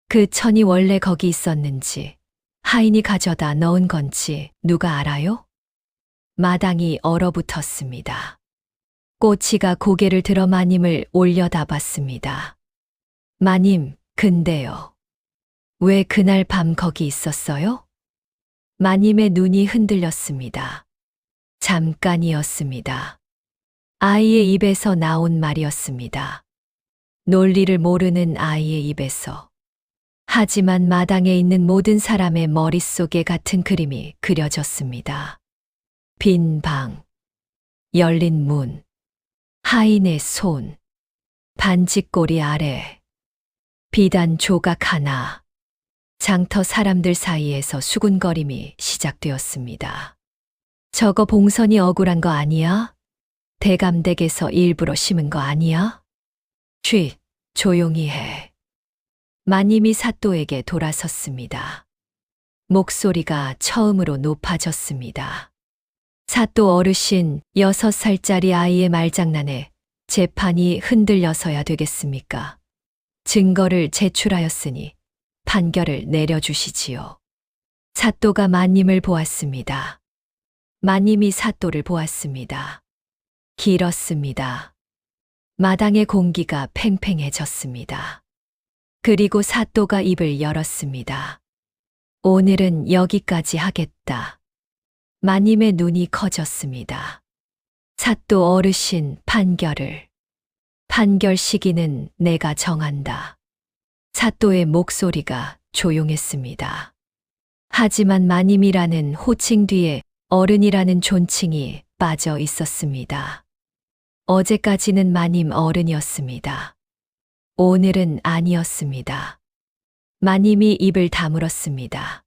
그 천이 원래 거기 있었는지, 하인이 가져다 넣은 건지 누가 알아요? 마당이 얼어붙었습니다. 꼬치가 고개를 들어 마님을 올려다봤습니다. 마님, 근데요. 왜 그날 밤 거기 있었어요? 마님의 눈이 흔들렸습니다. 잠깐이었습니다. 아이의 입에서 나온 말이었습니다. 논리를 모르는 아이의 입에서. 하지만 마당에 있는 모든 사람의 머릿속에 같은 그림이 그려졌습니다. 빈 방, 열린 문, 하인의 손, 반지꼬리 아래, 비단 조각 하나, 장터 사람들 사이에서 수군거림이 시작되었습니다. 저거 봉선이 억울한 거 아니야? 대감댁에서 일부러 심은 거 아니야? 쉿, 조용히 해. 마님이 사또에게 돌아섰습니다. 목소리가 처음으로 높아졌습니다. 사또 어르신, 6살짜리 아이의 말장난에 재판이 흔들려서야 되겠습니까? 증거를 제출하였으니 판결을 내려주시지요. 사또가 마님을 보았습니다. 마님이 사또를 보았습니다. 길었습니다. 마당의 공기가 팽팽해졌습니다. 그리고 사또가 입을 열었습니다. 오늘은 여기까지 하겠다. 마님의 눈이 커졌습니다. 사또 어르신, 판결 시기는 내가 정한다. 사또의 목소리가 조용했습니다. 하지만 마님이라는 호칭 뒤에 어른이라는 존칭이 빠져 있었습니다. 어제까지는 마님 어른이었습니다. 오늘은 아니었습니다. 마님이 입을 다물었습니다.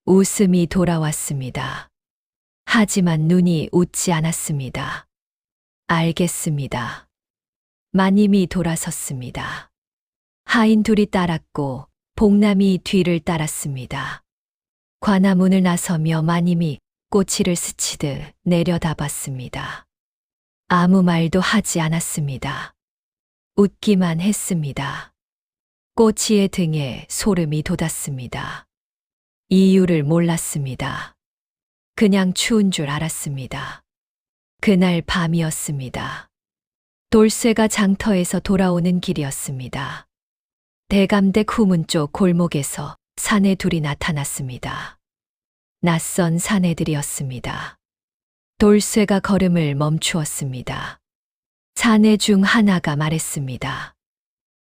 웃음이 돌아왔습니다. 하지만 눈이 웃지 않았습니다. 알겠습니다. 마님이 돌아섰습니다. 하인 둘이 따랐고 복남이 뒤를 따랐습니다. 관아문을 나서며 마님이 꼬치를 스치듯 내려다봤습니다. 아무 말도 하지 않았습니다. 웃기만 했습니다. 꼬치의 등에 소름이 돋았습니다. 이유를 몰랐습니다. 그냥 추운 줄 알았습니다. 그날 밤이었습니다. 돌쇠가 장터에서 돌아오는 길이었습니다. 대감댁 후문 쪽 골목에서 사내 둘이 나타났습니다. 낯선 사내들이었습니다. 돌쇠가 걸음을 멈추었습니다. 사내 중 하나가 말했습니다.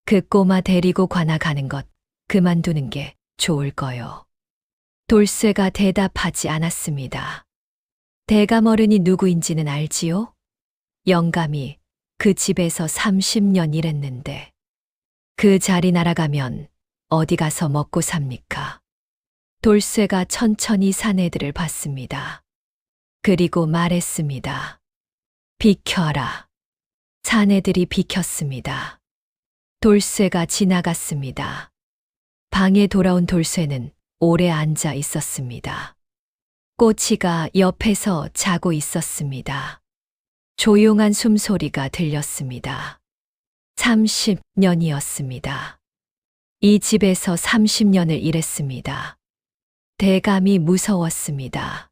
그 꼬마 데리고 관아 가는 것 그만두는 게 좋을 거요. 돌쇠가 대답하지 않았습니다. 대감 어른이 누구인지는 알지요? 영감이 그 집에서 30년 일했는데 그 자리 날아가면 어디 가서 먹고 삽니까? 돌쇠가 천천히 사내들을 봤습니다. 그리고 말했습니다. 비켜라. 사내들이 비켰습니다. 돌쇠가 지나갔습니다. 방에 돌아온 돌쇠는 오래 앉아 있었습니다. 꼬치가 옆에서 자고 있었습니다. 조용한 숨소리가 들렸습니다. 30년이었습니다. 이 집에서 30년을 일했습니다. 대감이 무서웠습니다.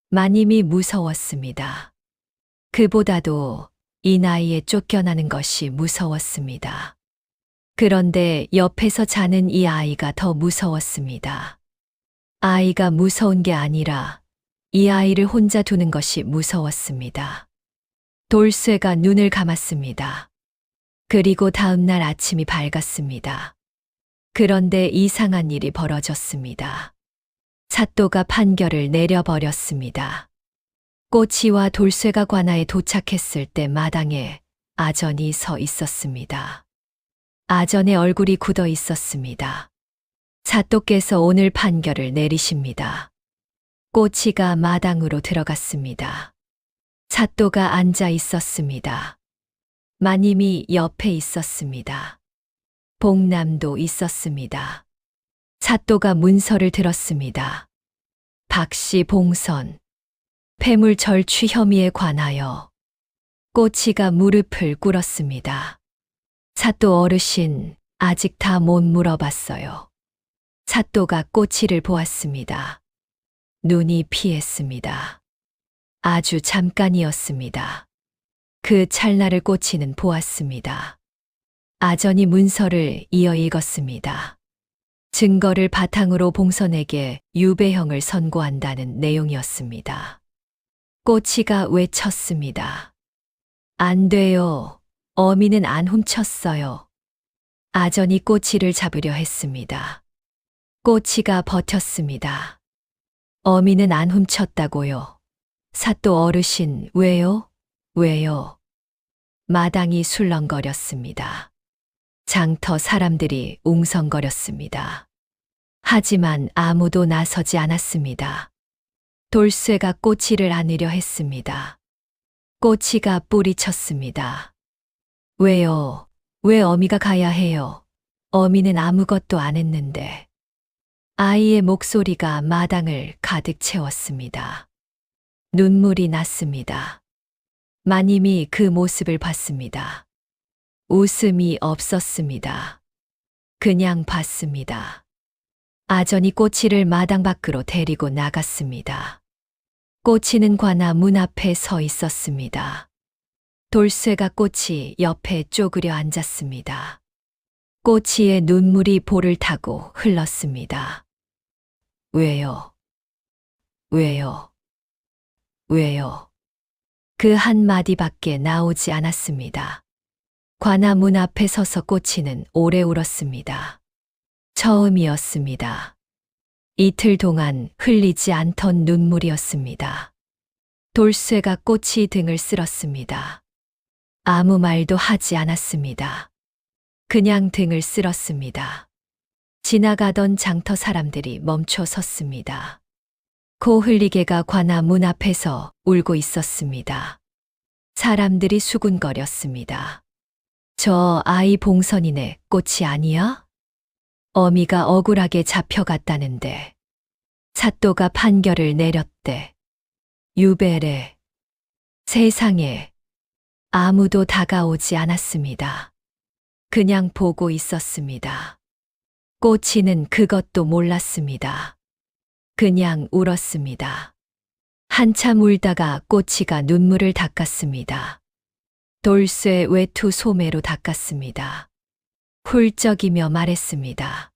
마님이 무서웠습니다. 그보다도 이 나이에 쫓겨나는 것이 무서웠습니다. 그런데 옆에서 자는 이 아이가 더 무서웠습니다. 아이가 무서운 게 아니라 이 아이를 혼자 두는 것이 무서웠습니다. 돌쇠가 눈을 감았습니다. 그리고 다음 날 아침이 밝았습니다. 그런데 이상한 일이 벌어졌습니다. 사또가 판결을 내려버렸습니다. 꼬치와 돌쇠가 관아에 도착했을 때 마당에 아전이 서 있었습니다. 아전의 얼굴이 굳어 있었습니다. 사또께서 오늘 판결을 내리십니다. 꼬치가 마당으로 들어갔습니다. 사또가 앉아 있었습니다. 마님이 옆에 있었습니다. 복남도 있었습니다. 사또가 문서를 들었습니다. 박씨 봉선, 폐물 절취 혐의에 관하여 꼬치가 무릎을 꿇었습니다. 사또 어르신, 아직 다 못 물어봤어요. 사또가 꼬치를 보았습니다. 눈이 피했습니다. 아주 잠깐이었습니다. 그 찰나를 꼬치는 보았습니다. 아전이 문서를 이어 읽었습니다. 증거를 바탕으로 봉선에게 유배형을 선고한다는 내용이었습니다. 꼬치가 외쳤습니다. 안 돼요. 어미는 안 훔쳤어요. 아전이 꼬치를 잡으려 했습니다. 꼬치가 버텼습니다. 어미는 안 훔쳤다고요. 사또 어르신, 왜요? 왜요? 마당이 술렁거렸습니다. 장터 사람들이 웅성거렸습니다. 하지만 아무도 나서지 않았습니다. 돌쇠가 꼬치를 안으려 했습니다. 꼬치가 뿌리쳤습니다. 왜요? 왜 어미가 가야 해요? 어미는 아무것도 안 했는데. 아이의 목소리가 마당을 가득 채웠습니다. 눈물이 났습니다. 마님이 그 모습을 봤습니다. 웃음이 없었습니다. 그냥 봤습니다. 아전이 꼬치를 마당 밖으로 데리고 나갔습니다. 꼬치는 관아 문 앞에 서 있었습니다. 돌쇠가 꼬치 옆에 쪼그려 앉았습니다. 꼬치의 눈물이 볼을 타고 흘렀습니다. 왜요? 왜요? 왜요? 그 한마디밖에 나오지 않았습니다. 관아 문 앞에 서서 꼬치는 오래 울었습니다. 처음이었습니다. 이틀 동안 흘리지 않던 눈물이었습니다. 돌쇠가 꼬치 등을 쓸었습니다. 아무 말도 하지 않았습니다. 그냥 등을 쓸었습니다. 지나가던 장터 사람들이 멈춰 섰습니다. 코 흘리개가 관아 문 앞에서 울고 있었습니다. 사람들이 수군거렸습니다. 저 아이 봉선이네 꽃이 아니야? 어미가 억울하게 잡혀갔다는데 사또가 판결을 내렸대. 유배래. 세상에 아무도 다가오지 않았습니다. 그냥 보고 있었습니다. 꼬치는 그것도 몰랐습니다. 그냥 울었습니다. 한참 울다가 꼬치가 눈물을 닦았습니다. 돌쇠 외투 소매로 닦았습니다. 훌쩍이며 말했습니다.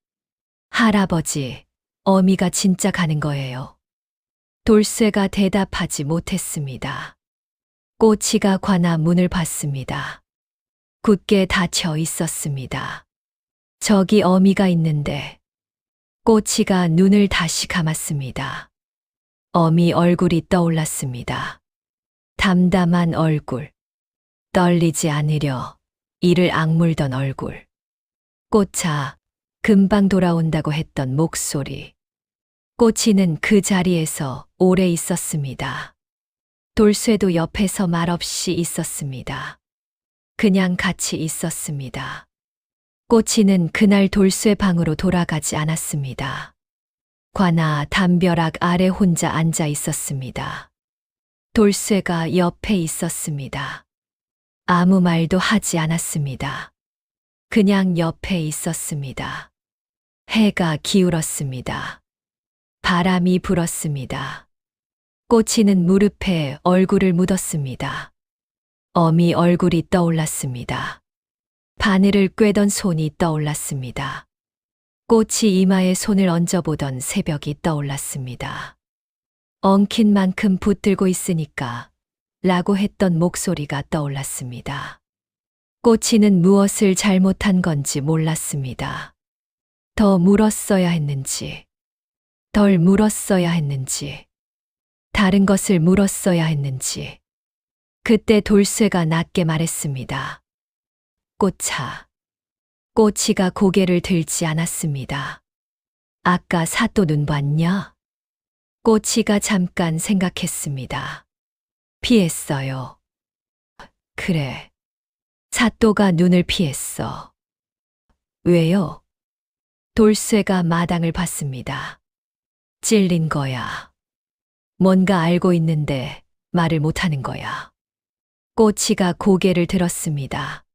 할아버지, 어미가 진짜 가는 거예요. 돌쇠가 대답하지 못했습니다. 꼬치가 관아 문을 봤습니다. 굳게 닫혀 있었습니다. 저기 어미가 있는데. 꼬치가 눈을 다시 감았습니다. 어미 얼굴이 떠올랐습니다. 담담한 얼굴. 떨리지 않으려 이를 악물던 얼굴. 꼬차, 금방 돌아온다고 했던 목소리. 꼬치는 그 자리에서 오래 있었습니다. 돌쇠도 옆에서 말없이 있었습니다. 그냥 같이 있었습니다. 꼬치는 그날 돌쇠 방으로 돌아가지 않았습니다. 관아 담벼락 아래 혼자 앉아 있었습니다. 돌쇠가 옆에 있었습니다. 아무 말도 하지 않았습니다. 그냥 옆에 있었습니다. 해가 기울었습니다. 바람이 불었습니다. 꼬치는 무릎에 얼굴을 묻었습니다. 어미 얼굴이 떠올랐습니다. 바늘을 꿰던 손이 떠올랐습니다. 꼬치 이마에 손을 얹어보던 새벽이 떠올랐습니다. 엉킨 만큼 붙들고 있으니까 라고 했던 목소리가 떠올랐습니다. 꼬치는 무엇을 잘못한 건지 몰랐습니다. 더 물었어야 했는지, 덜 물었어야 했는지, 다른 것을 물었어야 했는지. 그때 돌쇠가 낮게 말했습니다. 꼬차. 꼬치가 고개를 들지 않았습니다. 아까 사또 눈 봤냐? 꼬치가 잠깐 생각했습니다. 피했어요. 그래. 사또가 눈을 피했어. 왜요? 돌쇠가 마당을 봤습니다. 찔린 거야. 뭔가 알고 있는데 말을 못하는 거야. 꼬치가 고개를 들었습니다.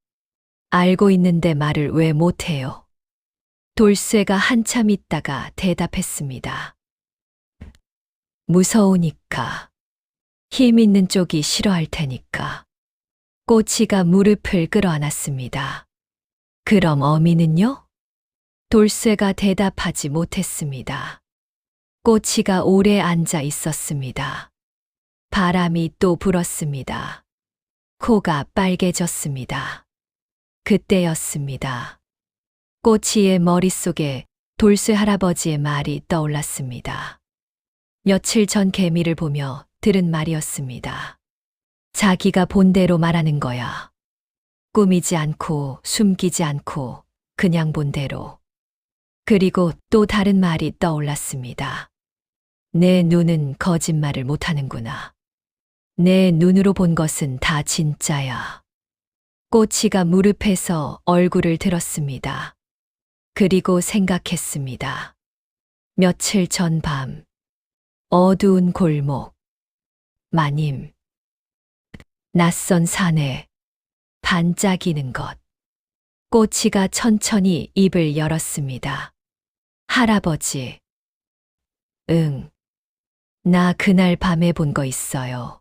알고 있는데 말을 왜 못해요? 돌쇠가 한참 있다가 대답했습니다. 무서우니까. 힘 있는 쪽이 싫어할 테니까. 꼬치가 무릎을 끌어안았습니다. 그럼 어미는요? 돌쇠가 대답하지 못했습니다. 꼬치가 오래 앉아 있었습니다. 바람이 또 불었습니다. 코가 빨개졌습니다. 그때였습니다. 꼬치의 머릿속에 돌쇠 할아버지의 말이 떠올랐습니다. 며칠 전 개미를 보며 들은 말이었습니다. 자기가 본대로 말하는 거야. 꾸미지 않고 숨기지 않고 그냥 본대로. 그리고 또 다른 말이 떠올랐습니다. 내 눈은 거짓말을 못하는구나. 내 눈으로 본 것은 다 진짜야. 꼬치가 무릎에서 얼굴을 들었습니다. 그리고 생각했습니다. 며칠 전 밤, 어두운 골목, 마님, 낯선 산에 반짝이는 것. 꼬치가 천천히 입을 열었습니다. 할아버지. 응. 나 그날 밤에 본 거 있어요.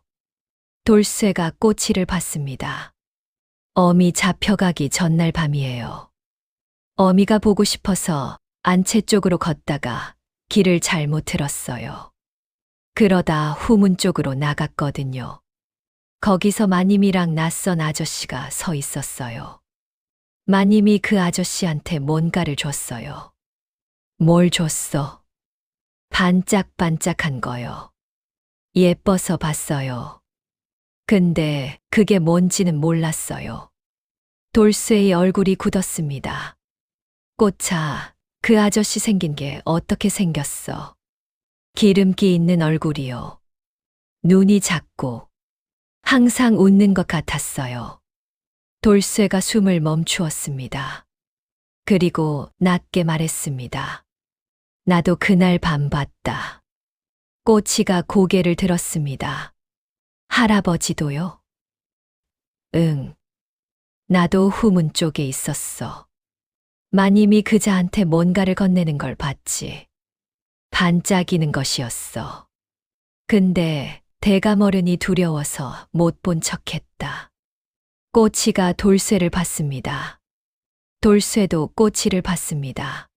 돌쇠가 꼬치를 봤습니다. 어미 잡혀가기 전날 밤이에요. 어미가 보고 싶어서 안채 쪽으로 걷다가 길을 잘못 들었어요. 그러다 후문 쪽으로 나갔거든요. 거기서 마님이랑 낯선 아저씨가 서 있었어요. 마님이 그 아저씨한테 뭔가를 줬어요. 뭘 줬어? 반짝반짝한 거요. 예뻐서 봤어요. 근데 그게 뭔지는 몰랐어요. 돌쇠의 얼굴이 굳었습니다. 꼬차, 그 아저씨 생긴 게 어떻게 생겼어? 기름기 있는 얼굴이요. 눈이 작고 항상 웃는 것 같았어요. 돌쇠가 숨을 멈추었습니다. 그리고 낮게 말했습니다. 나도 그날 밤 봤다. 꼬치가 고개를 들었습니다. 할아버지도요? 응. 나도 후문 쪽에 있었어. 마님이 그자한테 뭔가를 건네는 걸 봤지. 반짝이는 것이었어. 근데 대감어른이 두려워서 못 본 척했다. 꼬치가 돌쇠를 봤습니다. 돌쇠도 꼬치를 받습니다.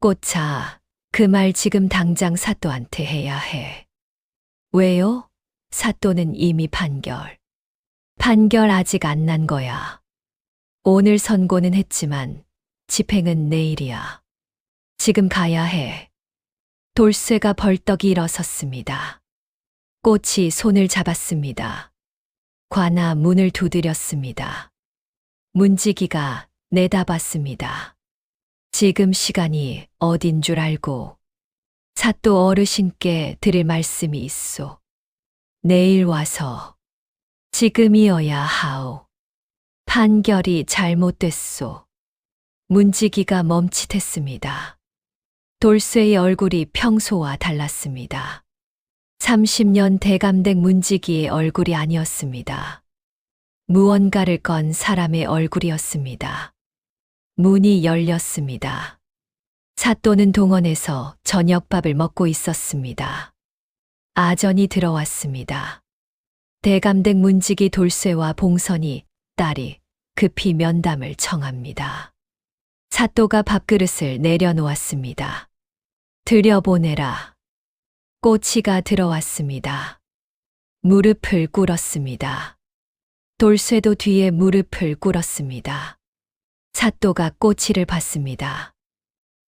꼬차, 그 말 지금 당장 사또한테 해야 해. 왜요? 사또는 이미 판결. 판결 아직 안 난 거야. 오늘 선고는 했지만 집행은 내일이야. 지금 가야 해. 돌쇠가 벌떡 일어섰습니다. 꽃이 손을 잡았습니다. 관아 문을 두드렸습니다. 문지기가 내다봤습니다. 지금 시간이 어딘 줄 알고 사또 어르신께 드릴 말씀이 있소. 내일 와서 지금이어야 하오. 판결이 잘못됐소. 문지기가 멈칫했습니다. 돌쇠의 얼굴이 평소와 달랐습니다. 30년 대감댁 문지기의 얼굴이 아니었습니다. 무언가를 건 사람의 얼굴이었습니다. 문이 열렸습니다. 사또는 동원에서 저녁밥을 먹고 있었습니다. 아전이 들어왔습니다. 대감댁 문지기 돌쇠와 봉선이 딸이 급히 면담을 청합니다. 사또가 밥그릇을 내려놓았습니다. 들여보내라. 꼬치가 들어왔습니다. 무릎을 꿇었습니다. 돌쇠도 뒤에 무릎을 꿇었습니다. 사또가 꼬치를 봤습니다.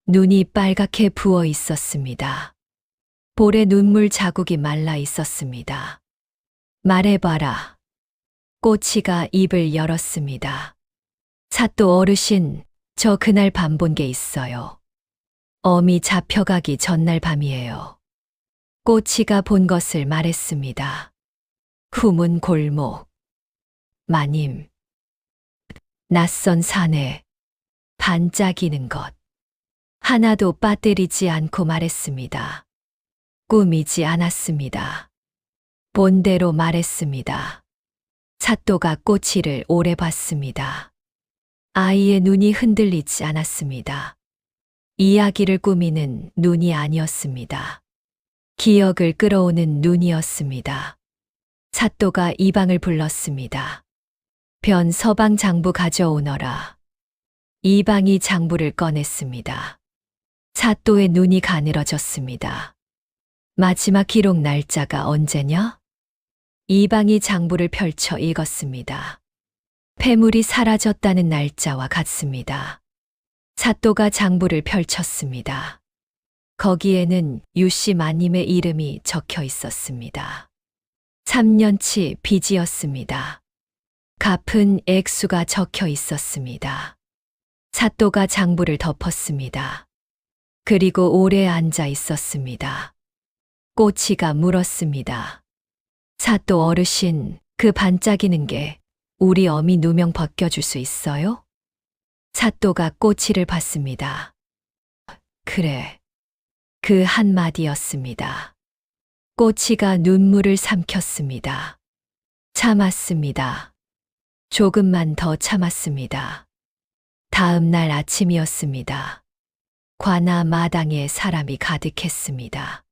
눈이 빨갛게 부어 있었습니다. 볼에 눈물 자국이 말라 있었습니다. 말해봐라. 꼬치가 입을 열었습니다. 사또 어르신, 저 그날 밤 본 게 있어요. 어미 잡혀가기 전날 밤이에요. 꼬치가 본 것을 말했습니다. 후문 골목. 마님. 낯선 산에 반짝이는 것. 하나도 빠뜨리지 않고 말했습니다. 꾸미지 않았습니다. 본대로 말했습니다. 사또가 꼬치를 오래 봤습니다. 아이의 눈이 흔들리지 않았습니다. 이야기를 꾸미는 눈이 아니었습니다. 기억을 끌어오는 눈이었습니다. 사또가 이방을 불렀습니다. 변 서방 장부 가져오너라. 이방이 장부를 꺼냈습니다. 사또의 눈이 가늘어졌습니다. 마지막 기록 날짜가 언제냐? 이방이 장부를 펼쳐 읽었습니다. 폐물이 사라졌다는 날짜와 같습니다. 사또가 장부를 펼쳤습니다. 거기에는 유씨 마님의 이름이 적혀 있었습니다. 3년치 빚이었습니다. 갚은 액수가 적혀 있었습니다. 사또가 장부를 덮었습니다. 그리고 오래 앉아 있었습니다. 꼬치가 물었습니다. 사또 어르신, 그 반짝이는 게 우리 어미 누명 벗겨줄 수 있어요? 사또가 꼬치를 봤습니다. 그래. 그 한마디였습니다. 꼬치가 눈물을 삼켰습니다. 참았습니다. 조금만 더 참았습니다. 다음 날 아침이었습니다. 관아 마당에 사람이 가득했습니다.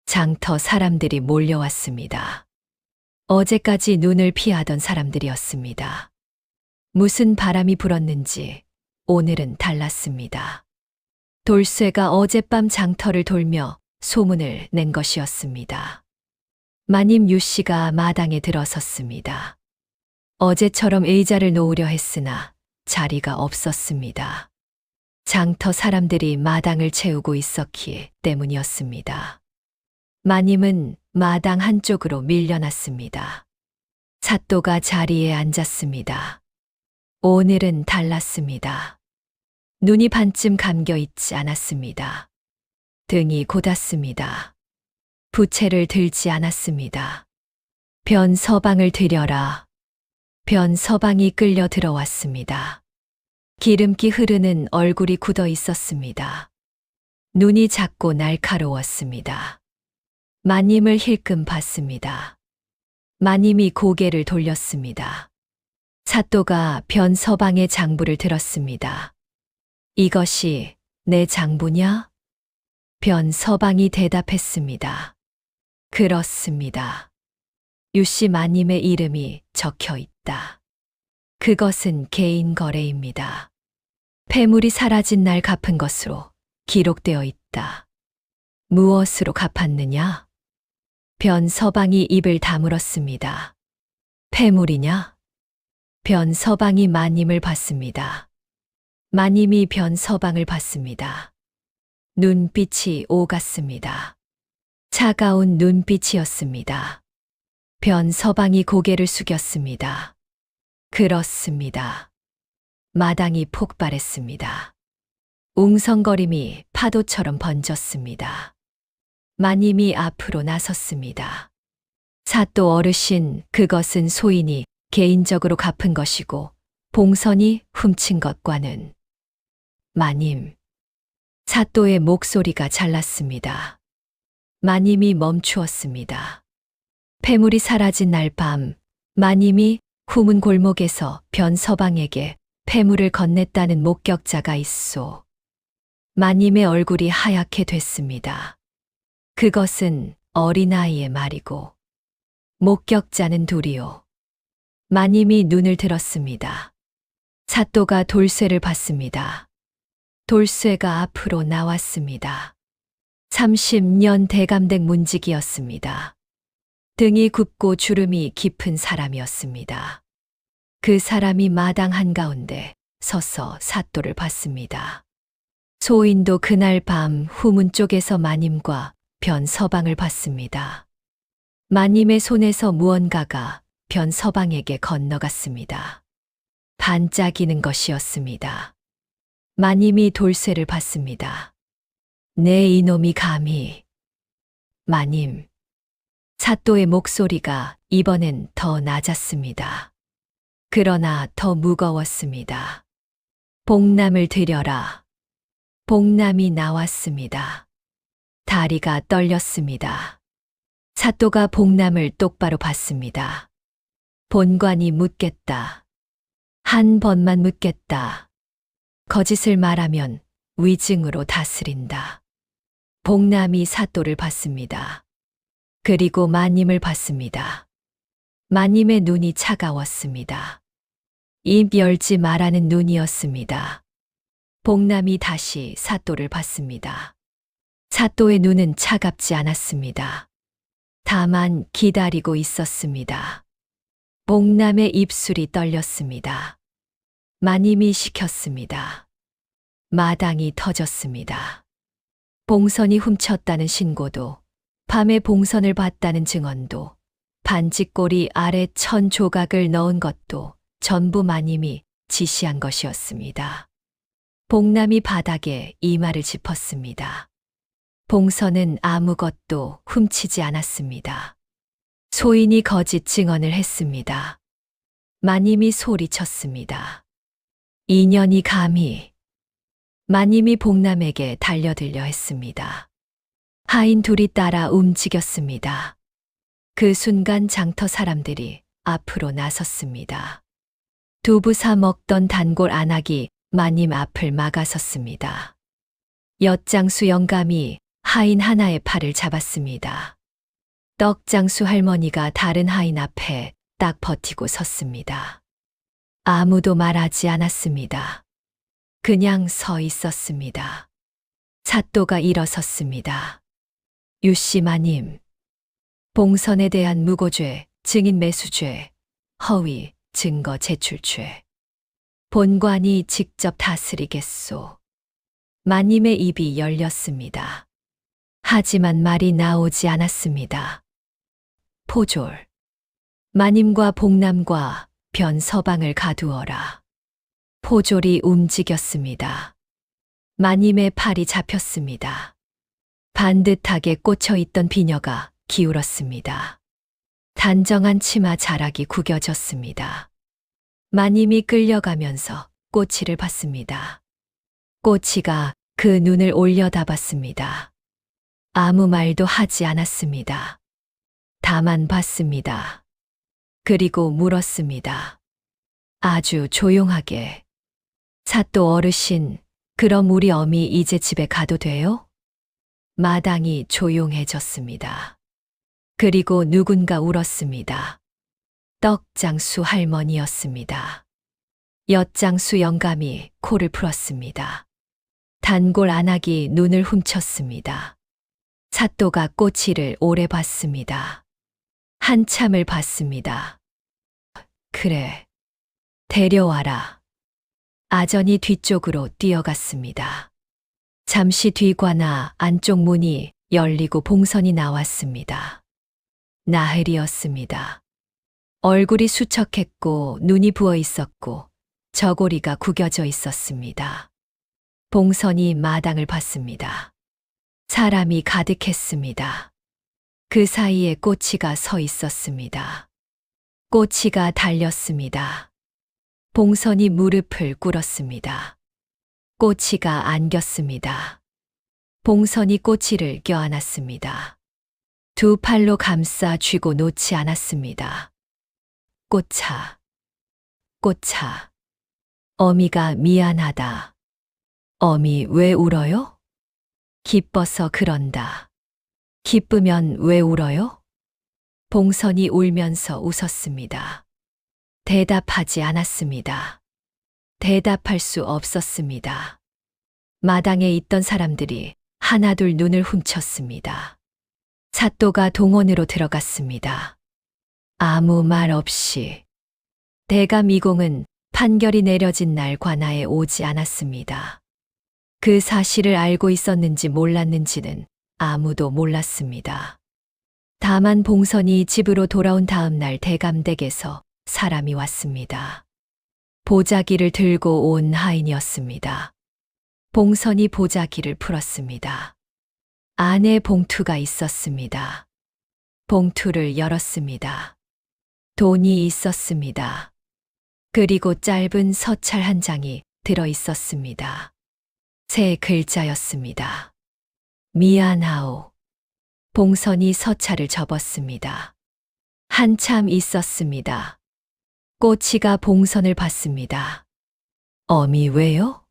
장터 사람들이 몰려왔습니다. 어제까지 눈을 피하던 사람들이었습니다. 무슨 바람이 불었는지 오늘은 달랐습니다. 돌쇠가 어젯밤 장터를 돌며 소문을 낸 것이었습니다. 마님 유씨가 마당에 들어섰습니다. 어제처럼 의자를 놓으려 했으나 자리가 없었습니다. 장터 사람들이 마당을 채우고 있었기 때문이었습니다. 마님은 마당 한쪽으로 밀려났습니다. 사또가 자리에 앉았습니다. 오늘은 달랐습니다. 눈이 반쯤 감겨 있지 않았습니다. 등이 곧았습니다. 부채를 들지 않았습니다. 변 서방을 들여라. 변 서방이 끌려 들어왔습니다. 기름기 흐르는 얼굴이 굳어 있었습니다. 눈이 작고 날카로웠습니다. 마님을 힐끔 봤습니다. 마님이 고개를 돌렸습니다. 사또가 변 서방의 장부를 들었습니다. 이것이 내 장부냐? 변 서방이 대답했습니다. 그렇습니다. 유씨 마님의 이름이 적혀 있다. 그것은 개인 거래입니다. 폐물이 사라진 날 갚은 것으로 기록되어 있다. 무엇으로 갚았느냐? 변서방이 입을 다물었습니다. 폐물이냐? 변서방이 마님을 봤습니다. 마님이 변서방을 봤습니다. 눈빛이 오갔습니다. 차가운 눈빛이었습니다. 변서방이 고개를 숙였습니다. 그렇습니다. 마당이 폭발했습니다. 웅성거림이 파도처럼 번졌습니다. 마님이 앞으로 나섰습니다. 사또 어르신, 그것은 소인이 개인적으로 갚은 것이고 봉선이 훔친 것과는. 마님. 사또의 목소리가 잘났습니다. 마님이 멈추었습니다. 폐물이 사라진 날 밤, 마님이 후문 골목에서 변서방에게 폐물을 건넸다는 목격자가 있소. 마님의 얼굴이 하얗게 됐습니다. 그것은 어린아이의 말이고 목격자는 둘이요. 마님이 눈을 들었습니다. 사또가 돌쇠를 봤습니다. 돌쇠가 앞으로 나왔습니다. 30년 대감댁 문직이었습니다. 등이 굽고 주름이 깊은 사람이었습니다. 그 사람이 마당 한가운데 서서 사또를 봤습니다. 소인도 그날 밤 후문 쪽에서 마님과 변서방을 봤습니다. 마님의 손에서 무언가가 변서방에게 건너갔습니다. 반짝이는 것이었습니다. 마님이 돌쇠를 봤습니다. 내 이놈이 감히. 마님. 사또의 목소리가 이번엔 더 낮았습니다. 그러나 더 무거웠습니다. 복남을 드려라. 복남이 나왔습니다. 다리가 떨렸습니다. 사또가 복남을 똑바로 봤습니다. 본관이 묻겠다. 한 번만 묻겠다. 거짓을 말하면 위증으로 다스린다. 복남이 사또를 봤습니다. 그리고 마님을 봤습니다. 마님의 눈이 차가웠습니다. 입 열지 말라는 눈이었습니다. 복남이 다시 사또를 봤습니다. 사또의 눈은 차갑지 않았습니다. 다만 기다리고 있었습니다. 복남의 입술이 떨렸습니다. 마님이 시켰습니다. 마당이 터졌습니다. 봉선이 훔쳤다는 신고도, 밤에 봉선을 봤다는 증언도, 반지꼬리 아래 1000조각을 넣은 것도 전부 마님이 지시한 것이었습니다. 복남이 바닥에 이마를 짚었습니다. 봉선은 아무것도 훔치지 않았습니다. 소인이 거짓 증언을 했습니다. 마님이 소리쳤습니다. 인연이 감히. 마님이 복남에게 달려들려 했습니다. 하인 둘이 따라 움직였습니다. 그 순간 장터 사람들이 앞으로 나섰습니다. 두부 사 먹던 단골 안악이 마님 앞을 막아섰습니다. 엿장수 영감이 하인 하나의 팔을 잡았습니다. 떡장수 할머니가 다른 하인 앞에 딱 버티고 섰습니다. 아무도 말하지 않았습니다. 그냥 서 있었습니다. 사또가 일어섰습니다. 유씨 마님. 봉선에 대한 무고죄, 증인 매수죄, 허위, 증거 제출죄. 본관이 직접 다스리겠소. 마님의 입이 열렸습니다. 하지만 말이 나오지 않았습니다. 포졸. 마님과 복남과 변서방을 가두어라. 포졸이 움직였습니다. 마님의 팔이 잡혔습니다. 반듯하게 꽂혀 있던 비녀가 기울었습니다. 단정한 치마 자락이 구겨졌습니다. 마님이 끌려가면서 꼬치를 봤습니다. 꼬치가 그 눈을 올려다봤습니다. 아무 말도 하지 않았습니다. 다만 봤습니다. 그리고 물었습니다. 아주 조용하게. 사또 어르신, 그럼 우리 어미 이제 집에 가도 돼요? 마당이 조용해졌습니다. 그리고 누군가 울었습니다. 떡장수 할머니였습니다. 엿장수 영감이 코를 풀었습니다. 단골 안악이 눈을 훔쳤습니다. 사또가 꼬치를 오래 봤습니다. 한참을 봤습니다. 그래, 데려와라. 아전이 뒤쪽으로 뛰어갔습니다. 잠시 뒤관아 안쪽 문이 열리고 봉선이 나왔습니다. 나흘이었습니다. 얼굴이 수척했고 눈이 부어 있었고 저고리가 구겨져 있었습니다. 봉선이 마당을 봤습니다. 사람이 가득했습니다. 그 사이에 꼬치가 서 있었습니다. 꼬치가 달렸습니다. 봉선이 무릎을 꿇었습니다. 꼬치가 안겼습니다. 봉선이 꼬치를 껴안았습니다. 두 팔로 감싸 쥐고 놓지 않았습니다. 꼬차, 꼬차. 어미가 미안하다. 어미 왜 울어요? 기뻐서 그런다. 기쁘면 왜 울어요? 봉선이 울면서 웃었습니다. 대답하지 않았습니다. 대답할 수 없었습니다. 마당에 있던 사람들이 하나둘 눈을 훔쳤습니다. 사또가 동원으로 들어갔습니다. 아무 말 없이. 대감이공은 판결이 내려진 날 관아에 오지 않았습니다. 그 사실을 알고 있었는지 몰랐는지는 아무도 몰랐습니다. 다만 봉선이 집으로 돌아온 다음 날 대감댁에서 사람이 왔습니다. 보자기를 들고 온 하인이었습니다. 봉선이 보자기를 풀었습니다. 안에 봉투가 있었습니다. 봉투를 열었습니다. 돈이 있었습니다. 그리고 짧은 서찰 한 장이 들어 있었습니다. 세 글자였습니다. 미안하오. 봉선이 서찰을 접었습니다. 한참 있었습니다. 꼬치가 봉선을 봤습니다. 어미 왜요?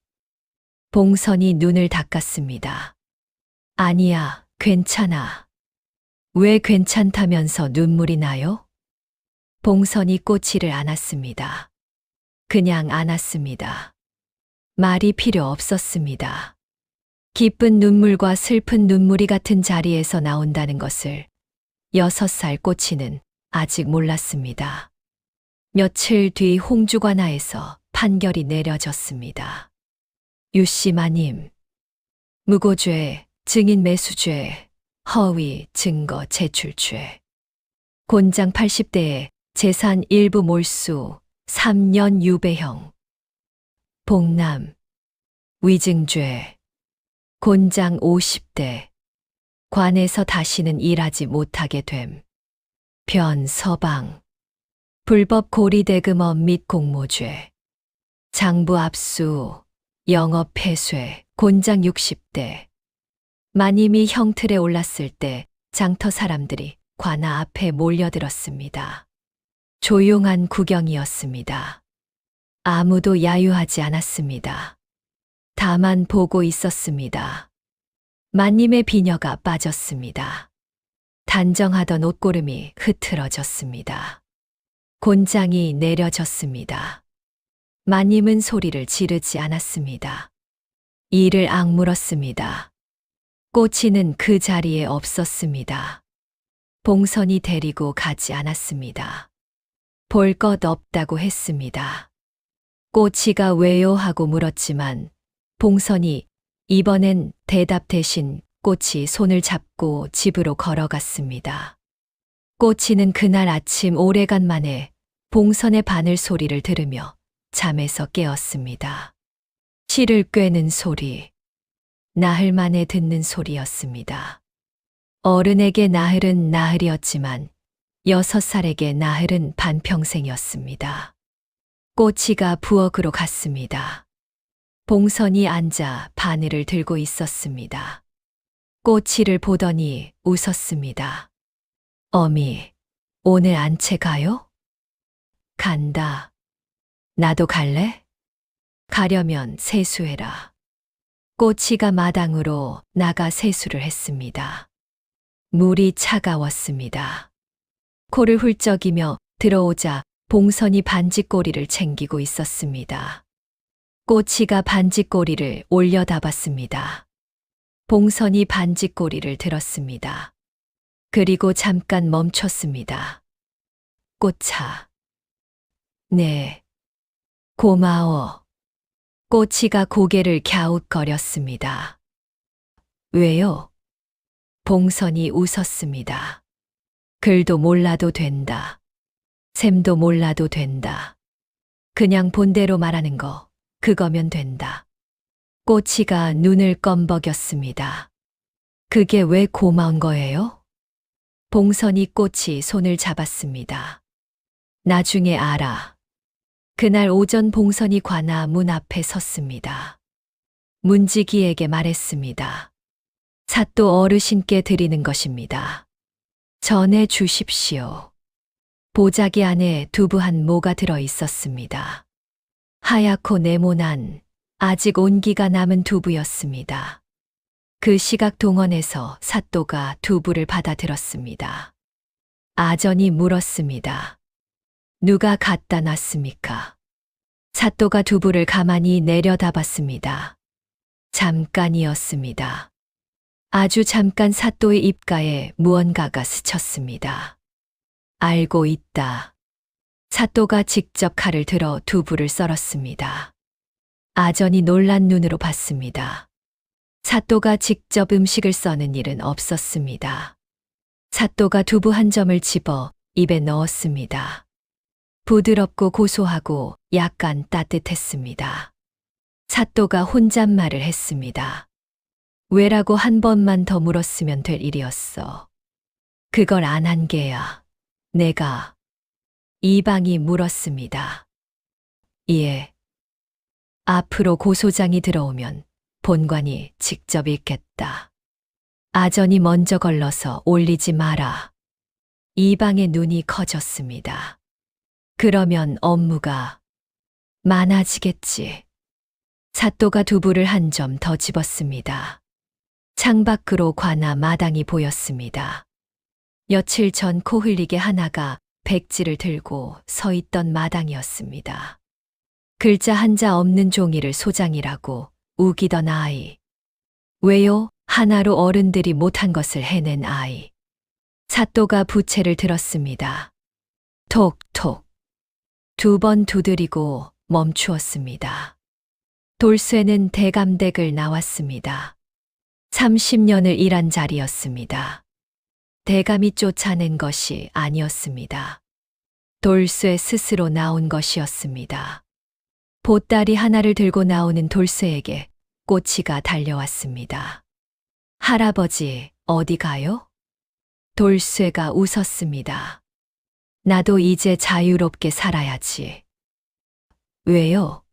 봉선이 눈을 닦았습니다. 아니야, 괜찮아. 왜 괜찮다면서 눈물이 나요? 봉선이 꼬치를 안았습니다. 그냥 안았습니다. 말이 필요 없었습니다. 기쁜 눈물과 슬픈 눈물이 같은 자리에서 나온다는 것을 6살 꼬치는 아직 몰랐습니다. 며칠 뒤 홍주관하에서 판결이 내려졌습니다. 유씨 마님, 무고죄, 증인 매수죄, 허위 증거 제출죄. 곤장 80대에 재산 일부 몰수 3년 유배형. 봉남, 위증죄. 곤장 50대. 관에서 다시는 일하지 못하게 됨. 변 서방. 불법 고리대금업 및 공모죄. 장부 압수, 영업 폐쇄. 곤장 60대. 마님이 형틀에 올랐을 때 장터 사람들이 관아 앞에 몰려들었습니다. 조용한 구경이었습니다. 아무도 야유하지 않았습니다. 다만 보고 있었습니다. 마님의 비녀가 빠졌습니다. 단정하던 옷고름이 흐트러졌습니다. 곤장이 내려졌습니다. 마님은 소리를 지르지 않았습니다. 이를 악물었습니다. 꼬치는 그 자리에 없었습니다. 봉선이 데리고 가지 않았습니다. 볼 것 없다고 했습니다. 꼬치가 왜요 하고 물었지만 봉선이 이번엔 대답 대신 꼬치 손을 잡고 집으로 걸어갔습니다. 꼬치는 그날 아침 오래간만에 봉선의 바늘 소리를 들으며 잠에서 깨었습니다. 실을 꿰는 소리, 나흘 만에 듣는 소리였습니다. 어른에게 나흘은 나흘이었지만 6살에게 나흘은 반평생이었습니다. 꼬치가 부엌으로 갔습니다. 봉선이 앉아 바늘을 들고 있었습니다. 꼬치를 보더니 웃었습니다. 어미, 오늘 안채 가요? 간다. 나도 갈래? 가려면 세수해라. 꼬치가 마당으로 나가 세수를 했습니다. 물이 차가웠습니다. 코를 훌쩍이며 들어오자 봉선이 반지꼬리를 챙기고 있었습니다. 꼬치가 반지꼬리를 올려다봤습니다. 봉선이 반지꼬리를 들었습니다. 그리고 잠깐 멈췄습니다. 꼬차. 네. 고마워. 꼬치가 고개를 갸웃거렸습니다. 왜요? 봉선이 웃었습니다. 글도 몰라도 된다. 셈도 몰라도 된다. 그냥 본대로 말하는 거, 그거면 된다. 꼬치가 눈을 껌벅였습니다. 그게 왜 고마운 거예요? 봉선이 꼬치 손을 잡았습니다. 나중에 알아. 그날 오전 봉선이 관아 문 앞에 섰습니다. 문지기에게 말했습니다. 삿도 어르신께 드리는 것입니다. 전해 주십시오. 보자기 안에 두부 한 모가 들어 있었습니다. 하얗고 네모난 아직 온기가 남은 두부였습니다. 그 시각 동원에서 삿도가 두부를 받아 들었습니다. 아전이 물었습니다. 누가 갖다 놨습니까? 삿도가 두부를 가만히 내려다봤습니다. 잠깐이었습니다. 아주 잠깐 삿도의 입가에 무언가가 스쳤습니다. 알고 있다. 삿도가 직접 칼을 들어 두부를 썰었습니다. 아전이 놀란 눈으로 봤습니다. 삿도가 직접 음식을 써는 일은 없었습니다. 삿도가 두부 한 점을 집어 입에 넣었습니다. 부드럽고 고소하고 약간 따뜻했습니다. 삿도가 혼잣말을 했습니다. 왜라고 한 번만 더 물었으면 될 일이었어. 그걸 안 한 게야. 내가. 이방이 물었습니다. 예. 앞으로 고소장이 들어오면 본관이 직접 읽겠다. 아전이 먼저 걸러서 올리지 마라. 이방의 눈이 커졌습니다. 그러면 업무가 많아지겠지. 삿도가 두부를 한 점 더 집었습니다. 창밖으로 관아 마당이 보였습니다. 며칠 전 코 흘리게 하나가 백지를 들고 서 있던 마당이었습니다. 글자 한자 없는 종이를 소장이라고 우기던 아이. 왜요? 하나로 어른들이 못한 것을 해낸 아이. 삿도가 부채를 들었습니다. 톡톡. 두 번 두드리고 멈추었습니다. 돌쇠는 대감댁을 나왔습니다. 30년을 일한 자리였습니다. 대감이 쫓아낸 것이 아니었습니다. 돌쇠 스스로 나온 것이었습니다. 보따리 하나를 들고 나오는 돌쇠에게 꼬치가 달려왔습니다. 할아버지, 어디 가요? 돌쇠가 웃었습니다. 나도 이제 자유롭게 살아야지. 왜요?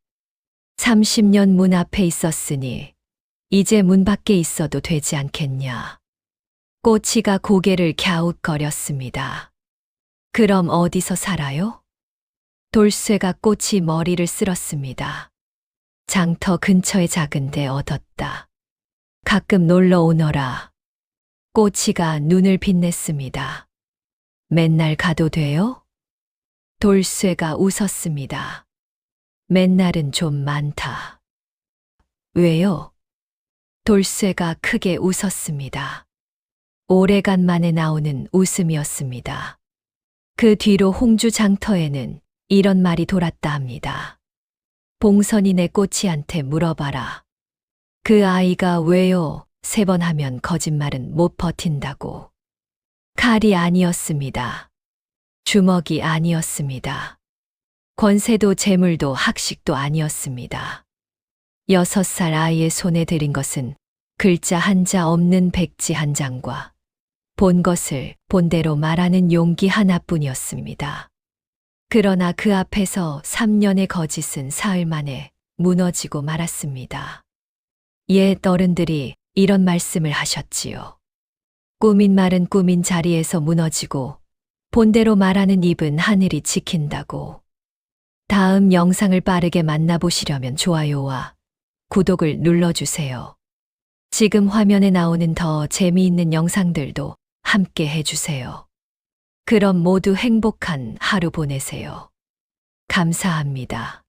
30년 문 앞에 있었으니 이제 문 밖에 있어도 되지 않겠냐. 꼬치가 고개를 갸웃거렸습니다. 그럼 어디서 살아요? 돌쇠가 꼬치 머리를 쓸었습니다. 장터 근처의 작은 데 얻었다. 가끔 놀러 오너라. 꼬치가 눈을 빛냈습니다. 맨날 가도 돼요? 돌쇠가 웃었습니다. 맨날은 좀 많다. 왜요? 돌쇠가 크게 웃었습니다. 오래간만에 나오는 웃음이었습니다. 그 뒤로 홍주 장터에는 이런 말이 돌았다 합니다. 봉선이 내 꼬치한테 물어봐라. 그 아이가 왜요? 3번 하면 거짓말은 못 버틴다고. 칼이 아니었습니다. 주먹이 아니었습니다. 권세도 재물도 학식도 아니었습니다. 6살 아이의 손에 들인 것은 글자 한자 없는 백지 한 장과 본 것을 본대로 말하는 용기 하나뿐이었습니다. 그러나 그 앞에서 3년의 거짓은 사흘 만에 무너지고 말았습니다. 옛 어른들이 이런 말씀을 하셨지요. 꾸민 말은 꾸민 자리에서 무너지고 본대로 말하는 입은 하늘이 지킨다고. 다음 영상을 빠르게 만나보시려면 좋아요와 구독을 눌러주세요. 지금 화면에 나오는 더 재미있는 영상들도 함께 해주세요. 그럼 모두 행복한 하루 보내세요. 감사합니다.